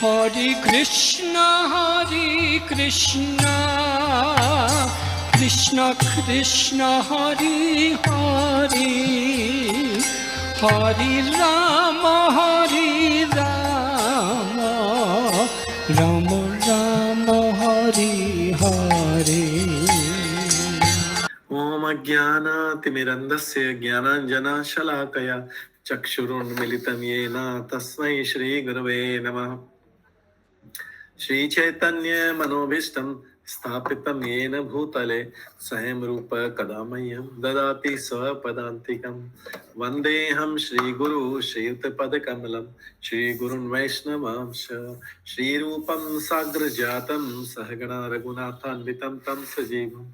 हरे कृष्णा कृष्ण कृष्ण हरे हरे, हरे राम राम राम हरे हरे। ओम अज्ञानातिमिरन्धस्य ज्ञानाञ्जनशलाकया चक्षुरुन्मिलितं येन तस्मै श्रीगुरवे नमः। श्रीचैतन्यमनोभीष्टं स्थापितं येन भूतले स्वयं रूप कदा मह्यं ददाति स्वपदान्तिकं। वन्देऽहं श्रीगुरु श्रीयुतपदकमलं श्रीगुरुन् वैष्णवांश श्रीरूपं साग्रजातं सहगणा रघुनाथान्वितं तं सजीवम्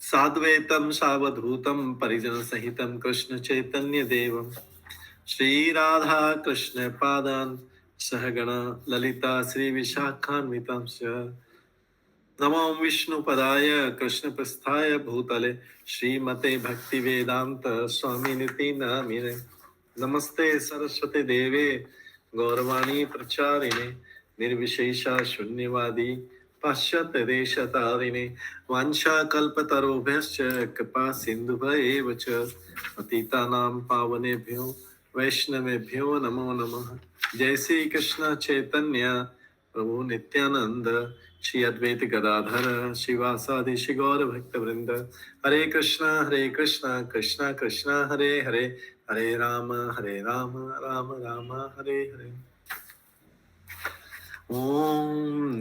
साद्वैतं सावधूतं परिजनसहितं कृष्ण चैतन्य देवं श्रीराधा कृष्ण पादान् सहगण ललिता श्री विशाखान्वितांश्च। नमो विष्णुपदाय कृष्णप्रस्थाय भूतले श्रीमते भक्तिवेदांत स्वामिनिति नामिने। नमस्ते सरस्वती देवे गौरवाणी प्रचारिणे निर्विशेषा शून्यवादी पाश्चात्य देशतारिणे वाञ्छाकल्पतरुभ्यश्च कृपा सिन्धुभ्येव च पतितानां पावनेभ्यो वैष्णवेभ्यो नमो नमः। जय श्री कृष्ण चैतन्य प्रभु नित्यानंद श्री अद्वैत गदाधर शिवासादि श्री गौर भक्त वृंद। हरे कृष्णा कृष्णा कृष्णा हरे हरे, हरे राम राम राम हरे हरे। ओम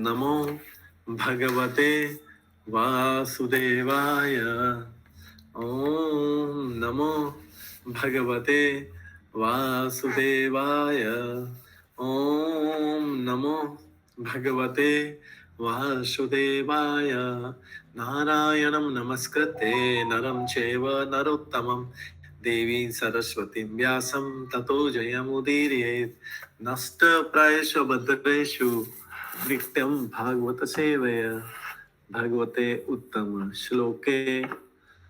नमो भगवते वासुदेवाय। ओम नमो भगवते वासुदेवाय। ओम नमो भगवते वासुदेवाय। नारायणं नमस्कृत्य नरं चैव नरोत्तमं देवी सरस्वतीं व्यासं ततो जयमुदीरयेत्। नष्टप्रायेषु भद्रेषु नित्यं भागवत सेवया भगवते उत्तम श्लोके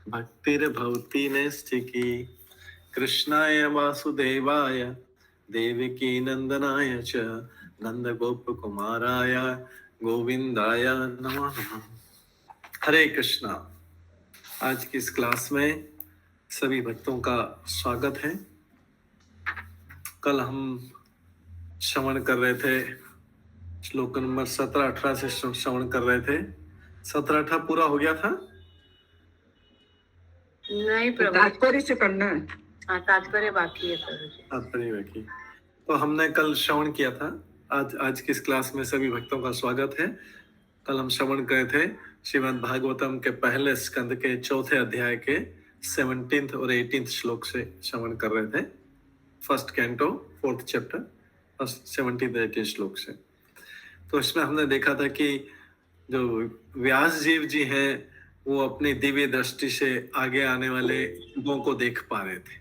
भक्तिर्भवति नैष्ठिकी। कृष्णाय वासुदेवाय देवकी नंदनाय च नंदगोप कुमाराय गोविंदाय नमः नमः। हरे कृष्णा। आज की इस क्लास में सभी भक्तों का स्वागत है। कल हम श्रवण कर रहे थे श्लोक नंबर 17-18 से श्रवण कर रहे थे। 17-18 पूरा हो गया था? नहीं प्रभु, तात्पर्य से करना है। हाँ तात्पर्य बाकी है प्रभु जी। तात्पर्य बाकी। तो हमने कल श्रवण किया था। आज की इस क्लास में सभी भक्तों का स्वागत है। कल हम श्रवण करे थे श्रीमद् भागवतम के पहले स्कंद के 4थे अध्याय के 17th और 18th श्लोक से श्रवण कर रहे थे। First canto 4th chapter 17th 18th श्लोक से। तो इसमें हमने देखा था कि जो व्यास जीव जी हैं वो अपनी दिव्य दृष्टि से आगे आने वाले युगों को देख पा रहे थे,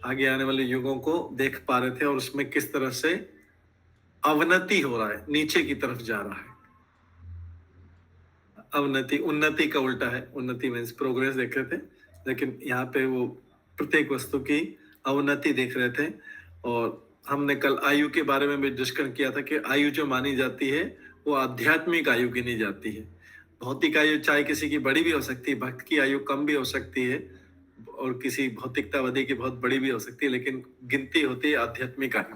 आगे आने वाले युगों को देख पा रहे थे और उसमें किस तरह से अवनति हो रहा है, नीचे की तरफ जा रहा है। अवनति उन्नति का उल्टा है। उन्नति मीन्स प्रोग्रेस देख रहे थे, लेकिन यहाँ पे वो प्रत्येक वस्तु की अवनति देख रहे थे। और हमने कल आयु के बारे में भी डिस्कशन किया था कि आयु जो मानी जाती है वो आध्यात्मिक आयु गिनी जाती है। भौतिक आयु चाहे किसी की बड़ी भी हो सकती है, भक्त की आयु कम भी हो सकती है और किसी भौतिकतावादी की बहुत बड़ी भी हो सकती है, लेकिन गिनती होती है आध्यात्मिक आयु।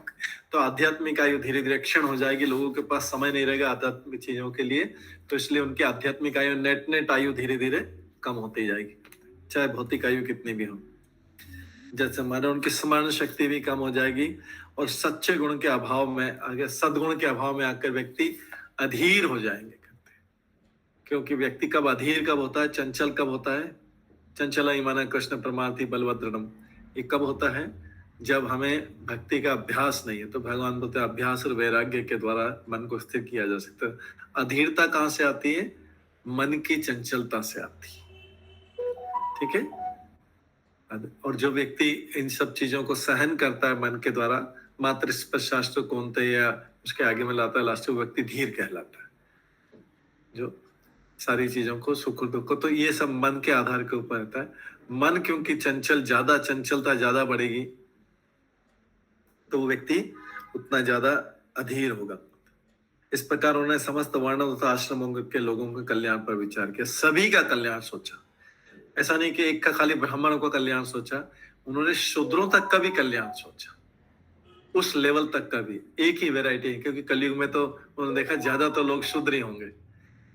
तो आध्यात्मिक आयु धीरे धीरे क्षीण हो जाएगी, लोगों के पास समय नहीं रहेगा आध्यात्मिक चीजों के लिए, तो इसलिए उनकी आध्यात्मिक आयु नेट आयु धीरे धीरे कम होती जाएगी, चाहे भौतिक आयु कितनी भी हो। जैसे हमारे उनकी स्मरण शक्ति भी कम हो जाएगी और सच्चे गुण के अभाव में, अगर सद्गुण के अभाव में आकर व्यक्ति अधीर हो जाएंगे। क्योंकि व्यक्ति कब अधीर कब होता है, चंचल कब होता है? चंचला ईमाना कृष्ण परमार्थी बलवद्रणम। ये कब होता है? जब हमें भक्ति का अभ्यास नहीं है। तो भगवान बोलते हैं अभ्यास और वैराग्य के द्वारा मन को स्थिर किया जा सकता है। अधीरता कहाँ से आती है? मन की चंचलता से आती है। ठीक है। और जो व्यक्ति इन सब चीजों को सहन करता है मन के द्वारा, मात्र स्पर्श शास्त्र कौनते या उसके आगे में लाता है, लास्ट में व्यक्ति धीर कहलाता है। जो सारी चीजों को सुख दुख को, तो ये सब मन के आधार के ऊपर रहता है। मन क्योंकि चंचलता ज्यादा बढ़ेगी तो वो व्यक्ति उतना ज्यादा अधीर होगा। इस प्रकार उन्होंने समस्त वर्ण तथा आश्रमों के लोगों के कल्याण पर विचार किया, सभी का कल्याण सोचा। ऐसा नहीं कि एक का खाली ब्राह्मणों का कल्याण सोचा, उन्होंने शूद्रों तक का भी कल्याण सोचा, उस लेवल तक का भी। एक ही वैरायटी है, क्योंकि कलयुग में तो उन्होंने देखा ज्यादा तो लोग शूद्र ही होंगे।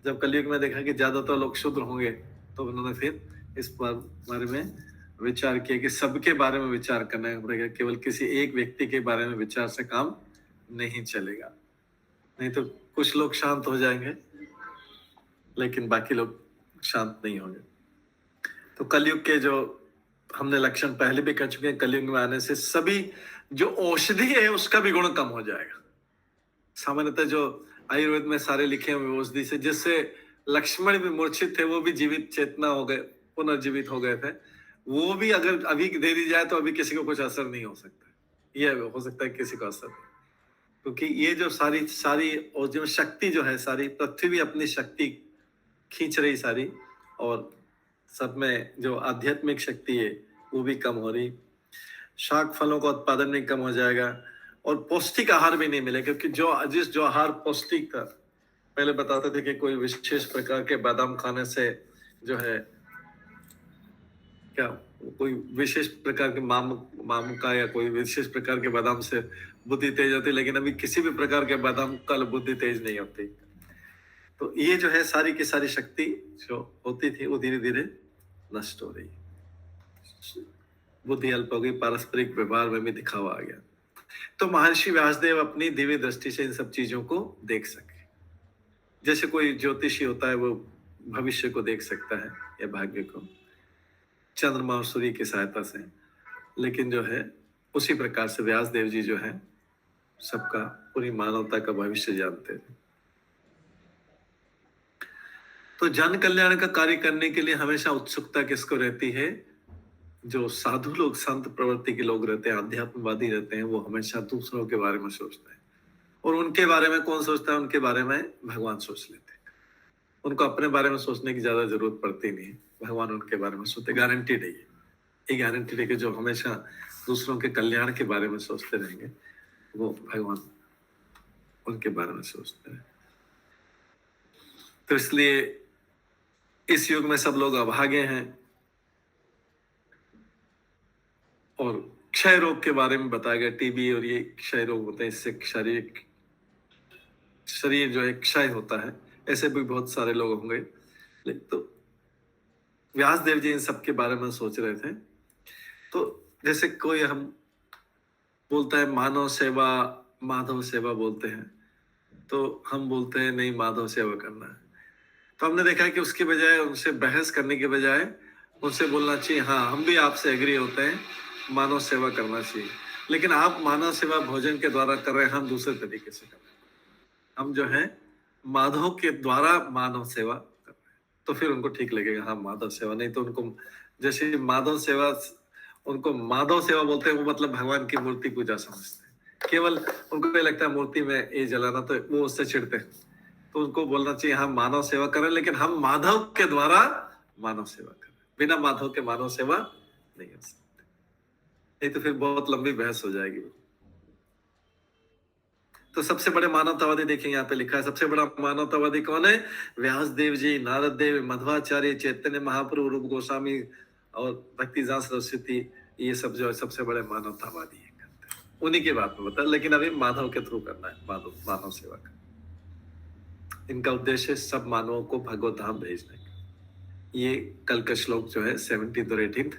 जब कलयुग में देखा कि ज्यादा तो लोग शूद्र होंगे, तो उन्होंने फिर इस बारे में विचार किया कि सबके बारे में विचार करना पड़ेगा, केवल किसी एक व्यक्ति के बारे में विचार से काम नहीं चलेगा। नहीं तो कुछ लोग शांत हो जाएंगे, लेकिन बाकी लोग शांत नहीं होंगे। तो कलयुग के जो हमने लक्षण पहले भी कर चुके हैं, कलयुग में आने से सभी जो औषधि है उसका भी गुण कम हो जाएगा। सामान्यतः जो आयुर्वेद में सारे लिखे हुए औषधि से, जिससे लक्ष्मण भी मूर्छित थे, वो भी जीवित चेतना हो गए, पुनर्जीवित हो गए थे, वो भी अगर अभी दे दी जाए तो अभी किसी को कुछ असर नहीं हो सकता। ये हो सकता है किसी को असर, क्योंकि ये जो सारी और जो शक्ति जो है, सारी पृथ्वी भी अपनी शक्ति खींच रही सारी, और सब में जो आध्यात्मिक शक्ति है वो भी कम हो रही। शाक फलों का उत्पादन भी कम हो जाएगा, और पौष्टिक आहार भी नहीं मिले, क्योंकि जो आहार पौष्टिक था, पहले बताते थे कि कोई विशेष प्रकार के बादाम खाने से जो है क्या, कोई विशेष प्रकार के माम का या कोई विशेष प्रकार के बादाम से बुद्धि तेज होती, लेकिन अभी किसी भी प्रकार के बादाम का बुद्धि तेज नहीं होती। तो ये जो है सारी की सारी शक्ति जो होती थी वो धीरे धीरे नष्ट हो रही, बुद्धि अल्प हो गई, पारस्परिक व्यवहार में भी दिखावा आ गया। तो महर्षि व्यासदेव अपनी दिव्य दृष्टि से इन सब चीजों को देख सके। जैसे कोई ज्योतिषी होता है, वो भविष्य को देख सकता है या भाग्य को चंद्रमा और सूर्य की सहायता से, लेकिन जो है उसी प्रकार से व्यासदेव जी जो है सबका, पूरी मानवता का भविष्य जानते थे। तो जन कल्याण का कार्य करने के लिए हमेशा उत्सुकता किसको रहती है? जो साधु लोग, संत प्रवृत्ति के लोग रहते हैं, अध्यात्मवादी रहते हैं, वो हमेशा दूसरों के बारे में सोचते हैं। और उनके बारे में कौन सोचता है? उनके बारे में भगवान सोच लेते हैं। उनको अपने बारे में सोचने की ज्यादा जरूरत पड़ती नहीं, भगवान उनके बारे में सोचते। गारंटीड है ये गारंटीड है कि जो हमेशा दूसरों के कल्याण के बारे में सोचते रहेंगे, वो भगवान उनके बारे में सोचते हैं। तो इसलिए इस युग में सब लोग अभागे हैं, और क्षय रोग के बारे में बताया गया। टीबी और ये क्षय रोग होते हैं, इससे शरीर जो है क्षय होता है। ऐसे भी बहुत सारे लोग होंगे। तो व्यासदेव जी इन सब के बारे में सोच रहे थे। तो जैसे कोई हम बोलता है मानव सेवा, माधव सेवा बोलते हैं, तो हम बोलते हैं नहीं, माधव सेवा करना है। तो हमने देखा कि उसके बजाय, उनसे बहस करने के बजाय उनसे बोलना चाहिए हाँ हम भी आपसे एग्री होते हैं, मानव सेवा करना चाहिए, लेकिन आप मानव सेवा भोजन के द्वारा कर रहे हैं, हम दूसरे तरीके से कर रहे हैं। हम जो है माधव के द्वारा मानव सेवा कर रहे हैं, तो फिर उनको ठीक लगेगा हाँ माधव सेवा। नहीं तो उनको जैसे माधव सेवा, उनको माधव सेवा बोलते हैं, वो मतलब भगवान की मूर्ति पूजा समझते हैं। केवल उनको ये लगता है मूर्ति में ये जलाना, तो वो उससे चिढ़ते हैं। तो उनको बोलना चाहिए हम मानव सेवा करें, लेकिन हम माधव के द्वारा मानव सेवा करें, बिना माधव के मानव सेवा नहीं हो सकती। नहीं तो फिर बहुत लंबी बहस हो जाएगी। तो सबसे बड़े मानवतावादी देखेंगे, यहाँ पे लिखा है सबसे बड़ा मानवतावादी कौन है? व्यासदेव जी, नारद देव, मध्वाचार्य, चैतन्य महाप्रभु, रूप गोस्वामी और भक्तिजान सरस्वती। ये सब जो है सबसे बड़े मानवतावादी है, उन्हीं के बात में बता। लेकिन अभी माधव के थ्रू करना है, मानव सेवा का। इनका उद्देश्य सब मानवों को भगवत धाम भेजने का। ये कल का श्लोक जो है 17th और 18th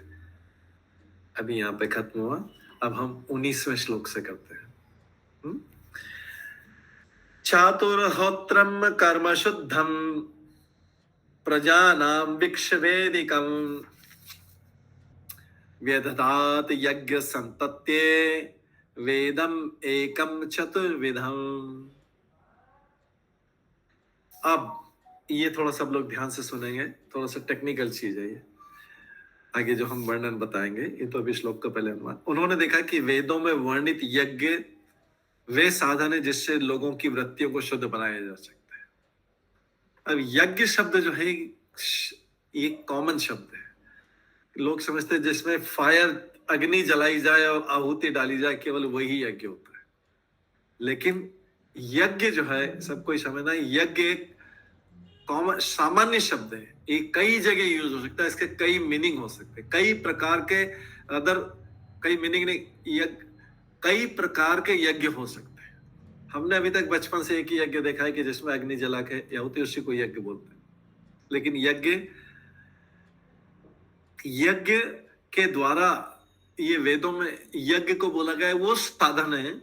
अभी यहाँ पे खत्म हुआ। अब हम 19वें श्लोक से करते हैं। चातुर्होत्रम कर्म शुद्धम प्रजानां भिक्षवेदिकं व्यदधात यज्ञ संतत्ये वेदम एकम चतुर्विधम। अब ये थोड़ा सब लोग ध्यान से सुनेंगे, थोड़ा सा टेक्निकल चीज है ये। आगे जो हम वर्णन बताएंगे, ये तो अभी श्लोक का पहले अनुमान। उन्होंने देखा कि वेदों में वर्णित यज्ञ वे साधन है जिससे लोगों की वृत्तियों को शुद्ध बनाया जा सकता है। अब यज्ञ शब्द जो है ये कॉमन शब्द है। लोग समझते हैं जिसमें फायर, अग्नि जलाई जाए और आहुति डाली जाए, केवल वही यज्ञ होता है। लेकिन यज्ञ जो है सबको ही समझना है, यज्ञ एक कॉमन सामान्य शब्द है, ये कई जगह यूज हो सकता है, इसके कई मीनिंग हो सकते हैं, कई प्रकार के अदर, कई मीनिंग नहीं, यज्ञ कई प्रकार के यज्ञ हो सकते हैं। हमने अभी तक बचपन से एक ही यज्ञ देखा है कि जिसमें अग्नि जला के आहुति, उसी को यज्ञ बोलते हैं। लेकिन यज्ञ के द्वारा, ये वेदों में यज्ञ को बोला गया है, वो साधन है।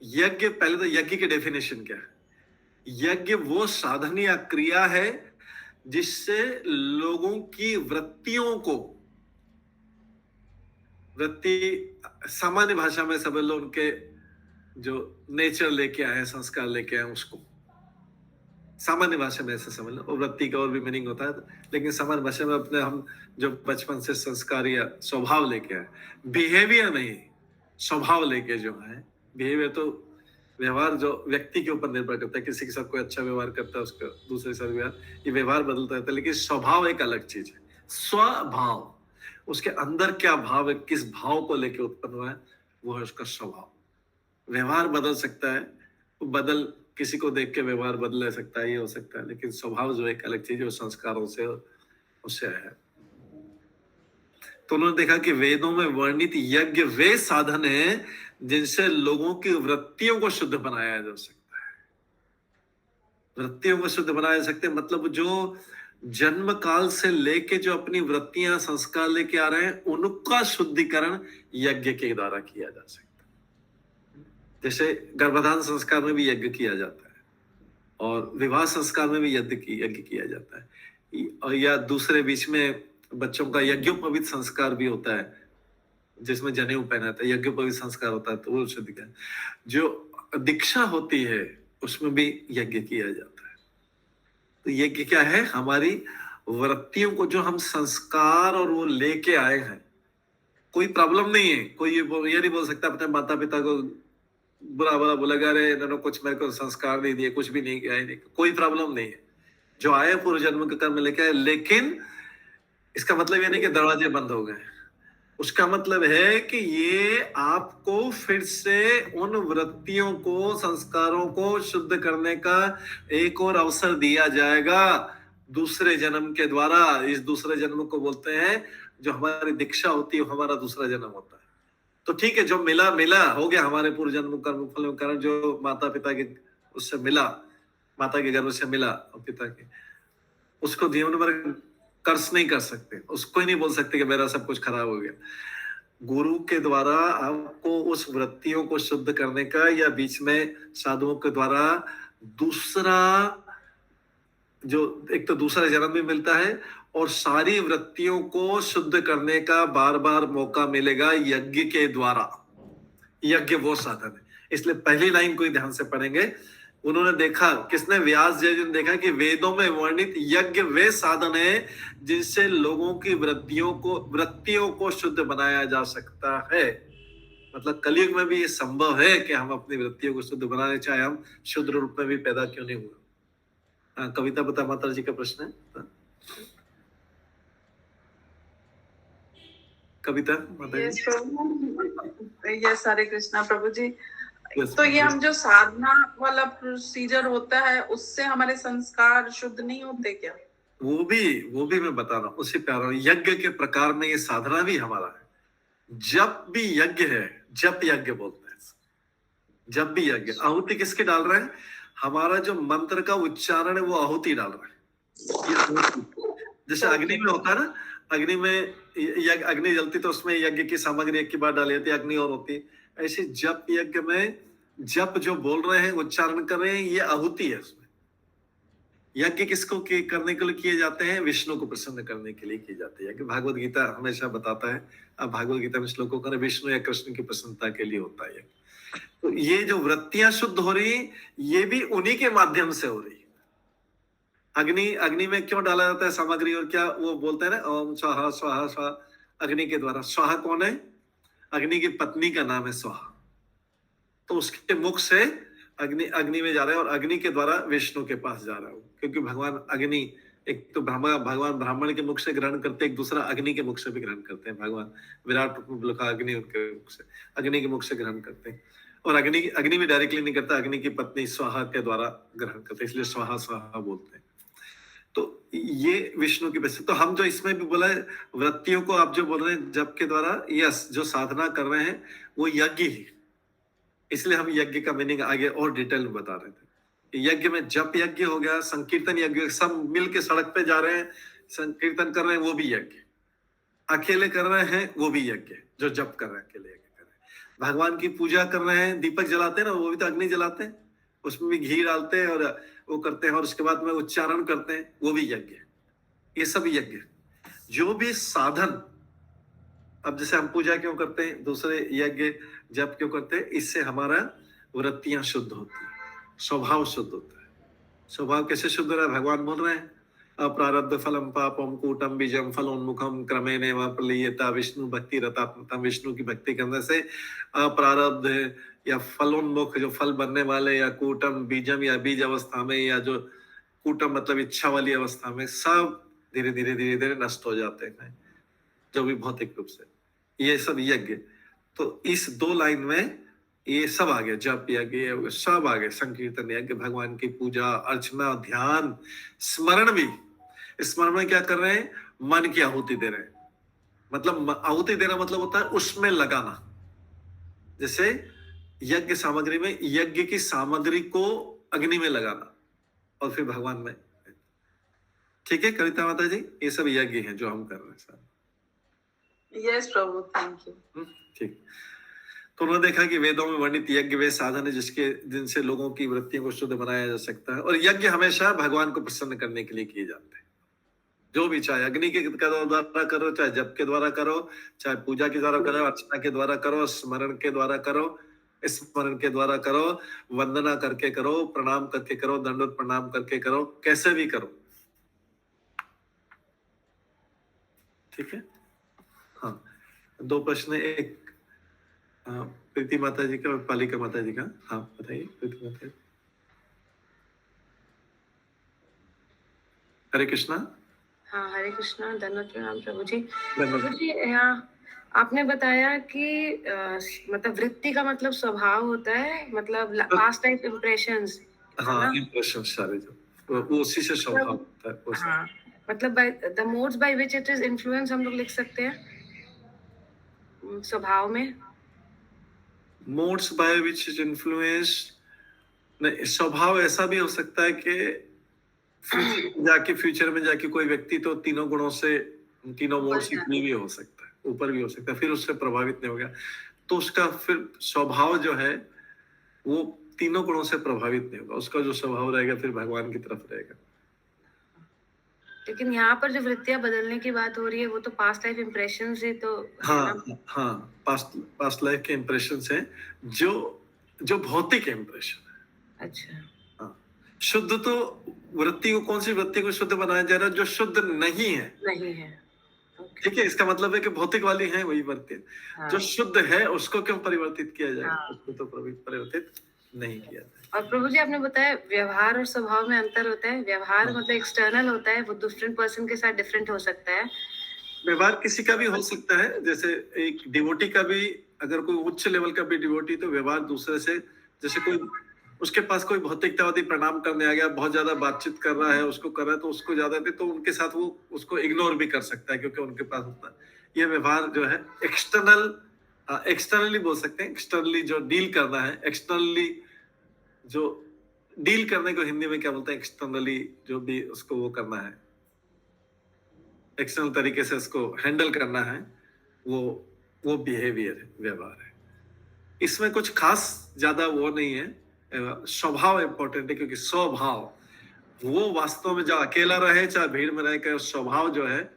यज्ञ, पहले तो यज्ञ की डेफिनेशन क्या है? यज्ञ वो साधन या क्रिया है जिससे लोगों की वृत्तियों को, वृत्ति सामान्य भाषा में सब लोग उनके जो नेचर लेके आए, संस्कार लेके आए, उसको सामान्य भाषा में ऐसे समझ लो। और वृत्ति का और भी मीनिंग होता है, लेकिन सामान्य भाषा में अपने हम जो बचपन से संस्कार या स्वभाव लेके आए, बिहेवियर नहीं, स्वभाव लेके जो है, बिहेवियर तो व्यवहार जो व्यक्ति के ऊपर निर्भर करता है, किसी के साथ कोई अच्छा व्यवहार करता है, उसका दूसरे के साथ व्यवहार, ये व्यवहार बदलता रहता है, लेकिन स्वभाव एक अलग चीज है। स्वभाव, उसके अंदर क्या भाव है, किस भाव को लेके उत्पन्न हुआ है, वो है उसका स्वभाव। व्यवहार बदल सकता है, वो बदल, किसी को देख के व्यवहार बदल सकता है, ये हो सकता है, लेकिन स्वभाव जो एक अलग चीज है, वो संस्कारों से उससे है। तो उन्होंने देखा कि वेदों में वर्णित यज्ञ वे साधन है जिनसे लोगों की वृत्तियों को शुद्ध बनाया जा सकता है। वृत्तियों को शुद्ध बनाया जा सकते हैं, मतलब जो जन्म काल से लेके जो अपनी वृत्तियां, संस्कार लेके आ रहे हैं, उनका शुद्धिकरण यज्ञ के द्वारा किया जा सकता है। जैसे गर्भाधान संस्कार में भी यज्ञ किया जाता है, और विवाह संस्कार में भी यज्ञ किया जाता है, या दूसरे बीच में बच्चों का यज्ञोपवीत संस्कार भी होता है, जिसमें जनेऊ पहनाता है, यज्ञोपवीत संस्कार होता है, तो वो शुद्धिकरण। जो दीक्षा होती है उसमें भी यज्ञ किया जाता है। तो यज्ञ क्या है? हमारी वृत्तियों को जो हम संस्कार और वो लेके आए हैं, कोई प्रॉब्लम नहीं है, कोई ये नहीं बोल सकता अपने माता पिता को बुरा बुरा बोलेगा, अरे इन्होंने कुछ मेरे को संस्कार नहीं दिए, कुछ भी नहीं किया, नहीं, कोई प्रॉब्लम नहीं है। जो आए पूर्व जन्म के कर्म लेके आए, लेकिन इसका मतलब ये नहीं कि दरवाजे बंद हो गए। उसका मतलब है कि ये आपको फिर से उन वृत्तियों को, संस्कारों को शुद्ध करने का एक और अवसर दिया जाएगा दूसरे जन्म के द्वारा। इस दूसरे जन्म को बोलते हैं, जो हमारी दीक्षा होती है, हमारा दूसरा जन्म होता है। तो ठीक है, जो मिला हो गया, हमारे पूर्व जन्म कर्म फल के कारण जो माता पिता के उससे मिला, माता के गर्भ से मिला और पिता के, उसको जीवन भर कर्ज नहीं कर सकते, उसको ही नहीं बोल सकते कि मेरा सब कुछ खराब हो गया। गुरु के द्वारा आपको उस वृत्तियों को शुद्ध करने का, या बीच में साधुओं के द्वारा दूसरा, जो एक तो दूसरा जन्म भी मिलता है, और सारी वृत्तियों को शुद्ध करने का बार बार मौका मिलेगा यज्ञ के द्वारा। यज्ञ वो साधन है। इसलिए पहली लाइन को ही ध्यान से पढ़ेंगे। उन्होंने देखा, किसने? व्यास जी ने देखा कि वेदों में वर्णित यज्ञ वे साधन है जिनसे लोगों की वृत्तियों को शुद्ध बनाया जा सकता है। मतलब कलयुग में भी ये संभव है कि हम अपनी वृत्तियों को शुद्ध बनाने, चाहे हम शुद्ध रूप में भी पैदा क्यों नहीं हुए। कविता बता, माता जी का प्रश्न है। कविता माता जी। यस, हरे कृष्णा प्रभु जी। तो ये हम जो साधना वाला प्रोसीजर होता है, उससे हमारे संस्कार शुद्ध नहीं होते क्या? वो भी मैं बता रहा हूँ, उसी पे आ रहा हूँ। यज्ञ के प्रकार में ये साधना भी हमारा है। जब भी यज्ञ है, जब यज्ञ बोलते हैं, जब भी यज्ञ, आहुति किसके डाल रहे हैं? हमारा जो मंत्र का उच्चारण है वो आहुति डाल रहा है। जैसे अग्नि में होता है ना, अग्नि में अग्नि जलती तो उसमें यज्ञ की सामग्री एक की बार डाली जाती है, अग्नि और होती है। ऐसे जप यज्ञ में जप जो बोल रहे हैं, उच्चारण कर रहे हैं, ये आहुति है। उसमें यज्ञ किसको करने के लिए किए जाते हैं? विष्णु को प्रसन्न करने के लिए किए जाते हैं। भागवत गीता हमेशा बताता है, अब भागवत गीता में श्लोकों का विष्णु या कृष्ण की प्रसन्नता के लिए होता है। तो ये जो वृत्तियां शुद्ध हो रही, ये भी उन्हीं के माध्यम से हो रही। अग्नि में क्यों डाला जाता है सामग्री, और क्या वो बोलते हैं ना, ओम स्वाहा स्वाहा स्वाहा, अग्नि के द्वारा। स्वाहा कौन है? अग्नि की पत्नी का नाम है स्वाहा। तो उसके मुख से अग्नि में जा रहा है, और अग्नि के द्वारा विष्णु के पास जा रहा है, क्योंकि भगवान अग्नि, एक तो भगवान ब्राह्मण के मुख से ग्रहण करते, एक दूसरा अग्नि के मुख से भी ग्रहण करते हैं। भगवान विराट का अग्नि उनके मुख से, अग्नि के मुख से ग्रहण करते हैं। और अग्नि अग्नि भी डायरेक्टली नहीं करता, अग्नि की पत्नी स्वाहा के द्वारा ग्रहण करते, इसलिए स्वाहा स्वाहा बोलते हैं। तो ये विष्णु की वजह से। तो हम जो इसमें भी बोला है वृत्तियों को, आप जो बोल रहे हैं जप के द्वारा, यस, जो साधना कर रहे हैं वो यज्ञ ही, इसलिए हम यज्ञ का मीनिंग आगे और डिटेल में बता रहे थे। यज्ञ में जप यज्ञ हो गया, संकीर्तन यज्ञ, सब मिल के सड़क पे जा रहे हैं संकीर्तन कर रहे हैं वो भी यज्ञ, अकेले कर रहे हैं वो भी यज्ञ, जो जप कर रहे हैं अकेले यज्ञ कर रहे हैं, भगवान की पूजा कर रहे हैं, दीपक जलाते हैं ना, वो भी तो अग्नि जलाते हैं, उसमें भी घी डालते हैं और वो करते हैं, और उसके बाद में उच्चारण करते हैं, वो भी यज्ञ है। ये सब यज्ञ, जो भी साधन, अब जैसे हम पूजा क्यों करते हैं, दूसरे यज्ञ जप क्यों करते हैं, इससे हमारा वृत्तियां शुद्ध होती है, स्वभाव शुद्ध होता है। स्वभाव कैसे शुद्ध हो रहा है, भगवान बोल रहे हैं अप्रारब्ध फलम पापम कूटम बीजम फलोन्मुखम क्रमेण व प्रलीयता विष्णु भक्ति रतात्मतम। विष्णु की भक्ति करने से अप्रारब्ध या फलोन्मुख, जो फल बनने वाले, या कूटम बीजम, या बीज अवस्था में, या जो कूटम मतलब इच्छा वाली अवस्था में, सब धीरे धीरे धीरे धीरे नष्ट हो जाते हैं, जो भी भौतिक रूप से। ये सब यज्ञ, तो इस 2 लाइन में ये सब आ गया, जप यज्ञ सब आ गए, संकीर्तन यज्ञ, भगवान की पूजा अर्चना ध्यान स्मरण भी। स्मरण में क्या कर रहे हैं, मन की आहुति दे रहे हैं, मतलब आहुति देना मतलब होता है उसमें लगाना। जैसे यज्ञ सामग्री में, यज्ञ की सामग्री को अग्नि में लगाना और फिर भगवान में। ठीक है कविता माता जी, ये सब यज्ञ हैं जो हम कर रहे हैं sir. Yes Prabhu, thank you. ठीक। तो उन्होंने देखा कि वेदों में वर्णित यज्ञ वे साधन है जिसके जिनसे लोगों की वृत्तियों को शुद्ध बनाया जा सकता है, और यज्ञ हमेशा भगवान को प्रसन्न करने के लिए किए जाते हैं। जो भी, चाहे अग्नि के द्वारा करो, चाहे जप के द्वारा करो, चाहे पूजा के द्वारा करो, अर्चना के द्वारा करो, स्मरण के द्वारा करो, स्मरण के द्वारा करो, वंदना करके करो, प्रणाम करके करो, दंडवत प्रणाम करके करो, कैसे भी करो। ठीक है। हाँ, 2 प्रश्न, एक प्रीति माता जी का और पालिका माता जी का। हाँ बताइए प्रीति माता जी। हरे कृष्णा। हाँ, हरे कृष्णा, धन्यवाद प्रणाम प्रभु जी। धन्यवाद। प्रभु जी, यहाँ आपने बताया कि मतलब वृत्ति का मतलब स्वभाव होता है, मतलब पास्ट लाइफ इम्प्रेशंस। हाँ, इम्प्रेशन सारे जो वो उसी से स्वभाव होता है वो सब। हाँ, मतलब the modes by which it is influence हम लोग लिख सकते हैं स्वभाव में। Modes by which is influence, स्वभाव ऐसा भी हो सकता है कि फ्यूचर में जाके कोई व्यक्ति तो तीनों गुणों से, तीनों मोड से भी हो सकता है, ऊपर भी हो सकता है, फिर उससे प्रभावित नहीं हो गया तो उसका फिर स्वभाव जो है वो तीनों गुणों से प्रभावित नहीं होगा, उसका जो स्वभाव रहेगा फिर भगवान की तरफ रहेगा। लेकिन यहाँ पर जो वृत्तियां बदलने की बात हो रही है वो तो पास्ट लाइफ इम्प्रेशन से तो। हाँ, पास्ट लाइफ के इम्प्रेशन है, जो भौतिक इम्प्रेशन है। अच्छा। हाँ, शुद्ध तो वृत्ति को, कौन सी वृत्ति को शुद्ध बनाया जा रहा है, जो शुद्ध नहीं है। नहीं है। ठीक है, इसका मतलब है कि भौतिक वाली है वही वृत्ति। हाँ। जो शुद्ध है उसको क्यों परिवर्तित किया जाए। हाँ। उसको तो परिवर्तित नहीं किया जाए। और प्रभु जी, आपने बताया व्यवहार और स्वभाव में अंतर होता है। व्यवहार मतलब एक्सटर्नल होता है, वो डिफरेंट पर्सन के साथ डिफरेंट हो सकता है। व्यवहार किसी का भी हो सकता है, जैसे एक डिवोटी का भी, अगर कोई उच्च लेवल का भी डिवोटी, तो व्यवहार दूसरे से, जैसे कोई उसके पास कोई भौतिकतावादी प्रणाम करने आ गया, बहुत ज्यादा बातचीत कर रहा है, उसको कर रहा है, तो उसको ज्यादा दे तो उनके साथ वो उसको इग्नोर भी कर सकता है क्योंकि उनके पास होता है। ये व्यवहार जो है एक्सटर्नली बोल सकते हैं, एक्सटर्नली जो डील करना है, एक्सटर्नली जो डील करने को हिंदी में क्या बोलते हैं, एक्सटर्नली जो भी उसको वो करना है, एक्सटर्नल तरीके से उसको हैंडल करना है, वो बिहेवियर व्यवहार है। इसमें कुछ खास ज्यादा वो नहीं है, स्वभाव इंपॉर्टेंट है, क्योंकि स्वभाव वो वास्तव में, जब अकेला रहे चाहे भीड़ में रहे, का स्वभाव जो है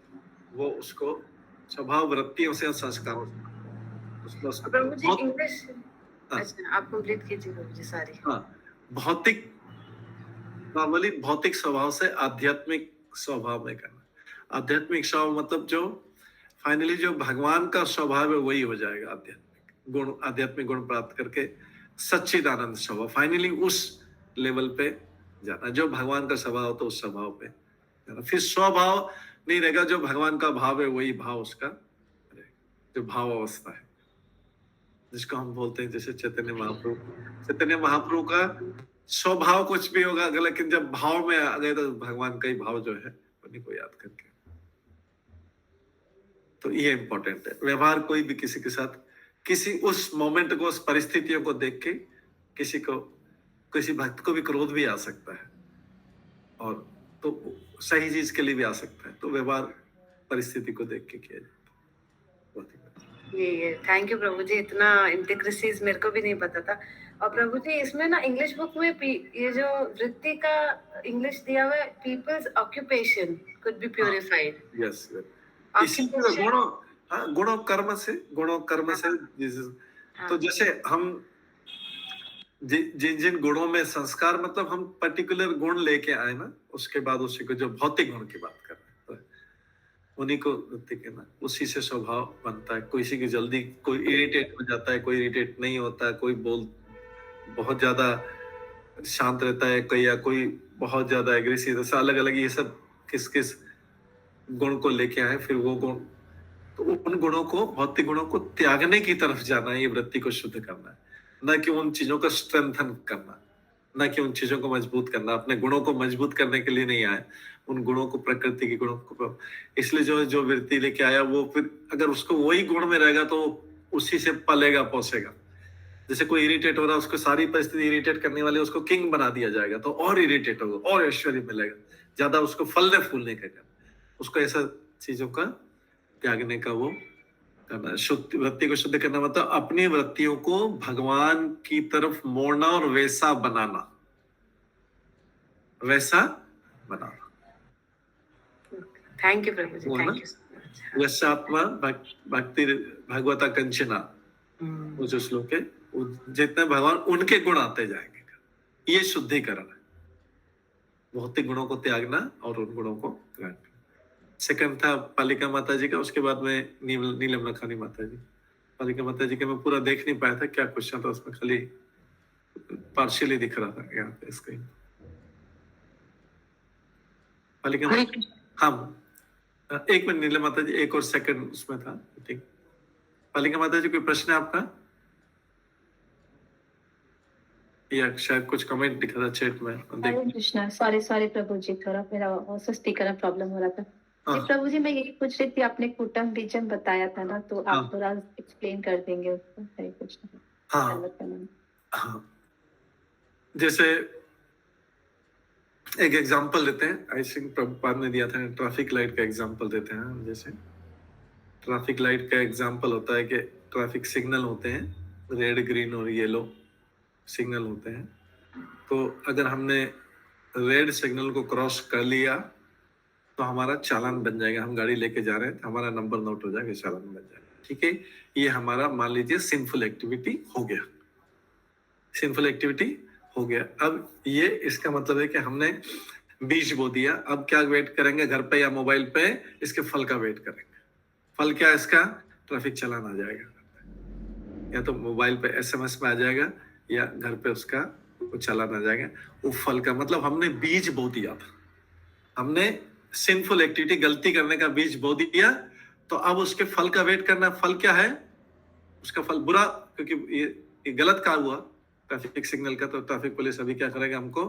वो उसको स्वभाव वृत्तियों से, संस्कारों से प्रभु जी इंग्लिश। अच्छा, आप कंप्लीट कीजिए प्रभु जी। सारी। हाँ, भौतिक, नॉर्मली भौतिक स्वभाव से आध्यात्मिक स्वभाव में करना। आध्यात्मिक स्वभाव मतलब जो फाइनली जो भगवान का स्वभाव है वही हो जाएगा। आध्यात्मिक गुण प्राप्त करके सच्चिदानंद स्वभाव, फाइनली उस लेवल पे जाना, जो भगवान का स्वभाव तो उस स्वभाव पे जाना। फिर स्वभाव नहीं रहेगा, जो भगवान का भाव है वही भाव उसका, जो भाव अवस्था है, जिसको हम बोलते हैं जैसे चैतन्य महाप्रभु का स्वभाव कुछ भी होगा, लेकिन जब भाव में आ गए तो भगवान का ही भाव जो है उन्हीं को याद करके। तो ये इंपॉर्टेंट है। व्यवहार कोई भी किसी के साथ, किसी उस मोमेंट को, उस परिस्थितियों को देख के किसी भक्त को भी क्रोध भी आ सकता है, और तो सही चीज के लिए भी आ सकता है। तो व्यवहार परिस्थिति को देख के किया जाता है। ये थैंक यू प्रभु जी, इतना इंटीग्रेसीज मेरे को भी नहीं पता था। और प्रभु जी इसमें ना इंग्लिश बुक में ये जो वृत्ति का इंग्लिश दिया हुआ है, peoples occupation could be purified. Yes, इसी गुणों कर्म से तो जैसे हम जिन गुणों में संस्कार, मतलब हम पर्टिकुलर गुण लेके आए ना, उसके बाद उसी को जो भौतिक गुण की बात कर रहे हैं तो उन्हीं को वृत्ति कहना। उसी से स्वभाव बनता है। किसी की जल्दी, कोई इरिटेट हो जाता है, कोई इरिटेट नहीं होता है, कोई बहुत ज्यादा शांत रहता है, कोई बहुत ज्यादा एग्रेसिव, ऐसा अलग अलग ये सब किस किस गुण को लेके आए। फिर वो गुण, तो उन गुणों को, भौतिक गुणों को त्यागने की तरफ जाना है, ये वृत्ति को शुद्ध करना है। न कि उन चीजों का स्ट्रेंथन करना, न कि उन चीजों को मजबूत करना। अपने गुणों को मजबूत करने के लिए नहीं आए, उन गुणों को, प्रकृति के गुणों को। इसलिए जो वृत्ति लेके आया वो फिर अगर उसको वही गुण में रहेगा तो उसी से पलेगा पोसेगा। जैसे कोई इरिटेट हो रहा है, उसको सारी परिस्थिति इरिटेट करने वाली, उसको किंग बना दिया जाएगा तो और इरिटेट होगा, और ऐश्वर्य मिलेगा, ज्यादा उसको फलने फूलने का। उसको ऐसा चीजों का त्यागने का वो करना। शुद्ध वृत्ति को शुद्ध करना मतलब अपनी वृत्तियों को भगवान की तरफ मोड़ना और वैसा बनाना। थैंक यू प्रभु जी, थैंक यू। यशात्मा भक्ति भगवता कंचना, वो जो श्लोक है, जितने भगवान उनके गुण आते जाएंगे, ये शुद्धिकरण है। भौतिक गुणों को त्यागना और उन गुणों को ग्रहण करना। सेकंड था पालिका माता जी का, उसके बाद में नीलम लखानी माता जी। पालिका माता जी का मैं पूरा देख नहीं पाया था, क्या क्वेश्चन था उसमें, खाली पार्शियली दिख रहा था यहाँ पे स्क्रीन। पालिका हाँ, एक मिनट नीलम माता जी, एक और सेकंड उसमें था। ठीक, पालिका माता जी कोई प्रश्न है आपका, या शायद कुछ कमेंट दिखा था चैट में। हरे कृष्णा, सॉरी प्रभु जी, थोड़ा मेरा स्पीकर में प्रॉब्लम हो रहा था। जी प्रभु जी, मैं यही पूछ रही थी, आपने कूटम बीजम बताया था ना, तो आप थोड़ा एक्सप्लेन कर देंगे उसको। हरे कृष्णा। हाँ, जैसे एक एग्जांपल लेते हैं, आई थिंक प्रभुपाद ने दिया था, ट्रैफिक लाइट का एग्जांपल देते हैं। जैसे ट्रैफिक लाइट का एग्जांपल होता है कि ट्रैफिक सिग्नल होते हैं, रेड, ग्रीन और येलो सिग्नल होते हैं। तो अगर हमने रेड सिग्नल को क्रॉस कर लिया तो हमारा चालान बन जाएगा। हम गाड़ी लेके जा रहे हैं तो हमारा नंबर नोट हो जाएगा, चालान बन जाएगा। ठीक है, ये हमारा मान लीजिए सिंफुल एक्टिविटी हो गया, सिंफुल एक्टिविटी हो गया। अब ये इसका मतलब है कि हमने बीज बो दिया। अब क्या वेट करेंगे, घर पे या मोबाइल पे इसके फल का वेट करेंगे। फल क्या है इसका, ट्रैफिक चालान आ जाएगा, या तो मोबाइल पे SMS में आ जाएगा, या घर पे उसका वो चालान आ जाएगा। वो फल का मतलब हमने बीज बो दिया था, हमने सिंफुल एक्टिविटी, गलती करने का बीज बो दिया। तो अब उसके फल का वेट करना। फल क्या है, उसका फल बुरा, क्योंकि ये गलत काम हुआ ट्रैफिक सिग्नल का। तो ट्रैफिक पुलिस अभी क्या करेगा, हमको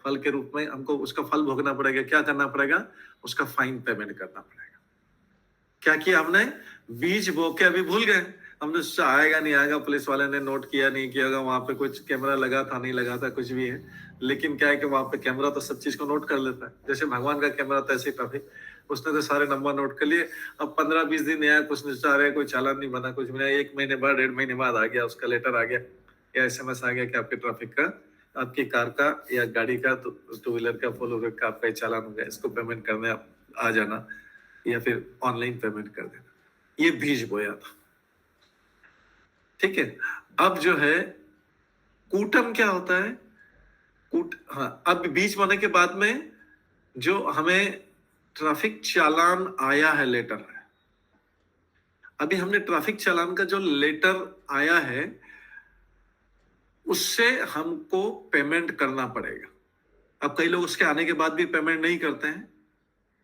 फल के रूप में हमको उसका फल भोगना पड़ेगा। क्या करना पड़ेगा, उसका फाइन पेमेंट करना पड़ेगा। क्या किया हमने, बीज बो के अभी भूल गए, हमने सोचा आएगा नहीं आएगा, पुलिस वाले ने नोट किया नहीं किया होगा, वहां पे कुछ कैमरा लगा था नहीं लगा था, कुछ भी है। लेकिन क्या है कि वहां पे कैमरा तो सब चीज को नोट कर लेता है। जैसे भगवान का कैमरा था, ऐसे ट्रैफिक, उसने तो सारे नंबर नोट कर लिए। अब 15-20 दिन आया, कुछ नहीं आ रहा, कोई चालान नहीं बना, कुछ भी नहीं। 1 महीने बाद, 1.5 महीने बाद आ गया उसका लेटर आ गया, या SMS आ गया कि आपके ट्रैफिक का, आपकी कार का या गाड़ी का, टू व्हीलर का, 4 व्हीलर का आपका चालान हो गया, इसको पेमेंट करने आ जाना, या फिर ऑनलाइन पेमेंट कर देना। ये बीज बोया था। ठीक है, अब जो है कूटम क्या होता है, अब बीज बोने के बाद में जो हमें ट्रैफिक चालान आया है, लेटर है, अभी हमने ट्रैफिक चालान का जो लेटर आया है उससे हमको पेमेंट करना पड़ेगा। अब कई लोग उसके आने के बाद भी पेमेंट नहीं करते हैं,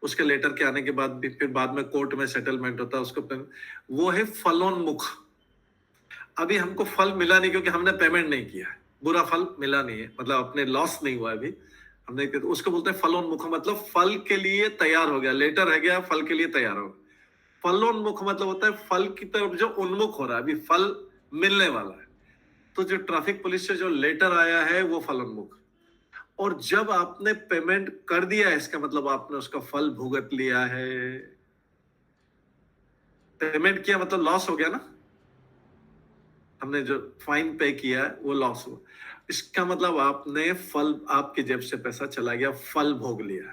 उसके लेटर के आने के बाद भी, फिर बाद में कोर्ट में सेटलमेंट होता है उसको पेमेंट। वो है फलोन्मुख। अभी हमको फल मिला नहीं क्योंकि हमने पेमेंट नहीं किया है, बुरा फल मिला नहीं है, मतलब अपने लॉस नहीं हुआ अभी हमने, तो उसको बोलते हैं फलोन्मुख, मतलब फल के लिए तैयार हो गया, लेटर है गया, फल के लिए तैयार हो गया। फलोन्मुख मतलब होता है फल की तरफ जो उन्मुख हो रहा है, अभी फल मिलने वाला है। तो जो ट्रैफिक पुलिस से जो लेटर आया है वो फलोन्मुख, और जब आपने पेमेंट कर दिया है इसका मतलब आपने उसका फल भुगत लिया है। पेमेंट किया मतलब लॉस हो गया ना, हमने जो फाइन पे किया है वो लॉस हुआ, इसका मतलब आपने फल, आपकी जेब से पैसा चला गया, फल भोग लिया।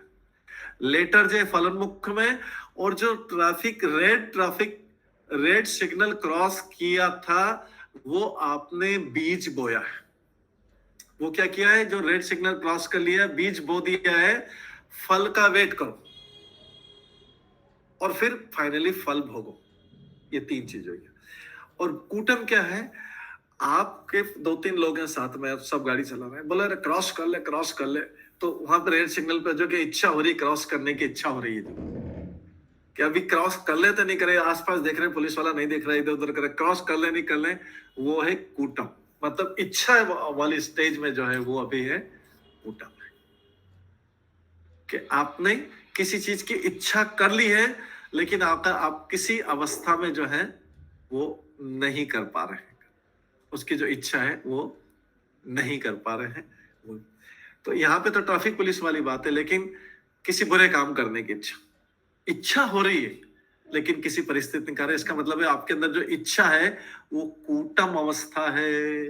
लेटर जो फलोन्मुख में, और जो रेड सिग्नल क्रॉस किया था वो आपने बीज बोया है। वो क्या किया है, जो रेड सिग्नल क्रॉस कर लिया, बीज बो दिया है, फल का वेट करो और फिर फाइनली फल भोगो। ये 3 चीज हो गया। और कूटम क्या है, आपके 2-3 लोग हैं साथ में, सब गाड़ी चला रहे हैं, बोले अरे क्रॉस कर ले, तो वहां पर रेड सिग्नल पे जो कि इच्छा हो रही, क्रॉस करने की इच्छा हो रही है, कि अभी क्रॉस कर ले तो नहीं करे, आसपास देख रहे हैं, पुलिस वाला नहीं देख रहा है, इधर उधर करे, क्रॉस कर ले नहीं कर ले, वो है कूटम। मतलब इच्छा वाली स्टेज में जो है वो अभी है कूटम, कि आपने किसी चीज की इच्छा कर ली है लेकिन आप किसी अवस्था में जो है वो नहीं कर पा रहे हैं, उसकी जो इच्छा है वो नहीं कर पा रहे हैं। तो यहाँ पे तो ट्रैफिक पुलिस वाली बात है, लेकिन किसी बुरे काम करने की इच्छा हो रही है लेकिन किसी परिस्थिति में कर रहे, इसका मतलब है आपके अंदर जो इच्छा है वो कूटम अवस्था है,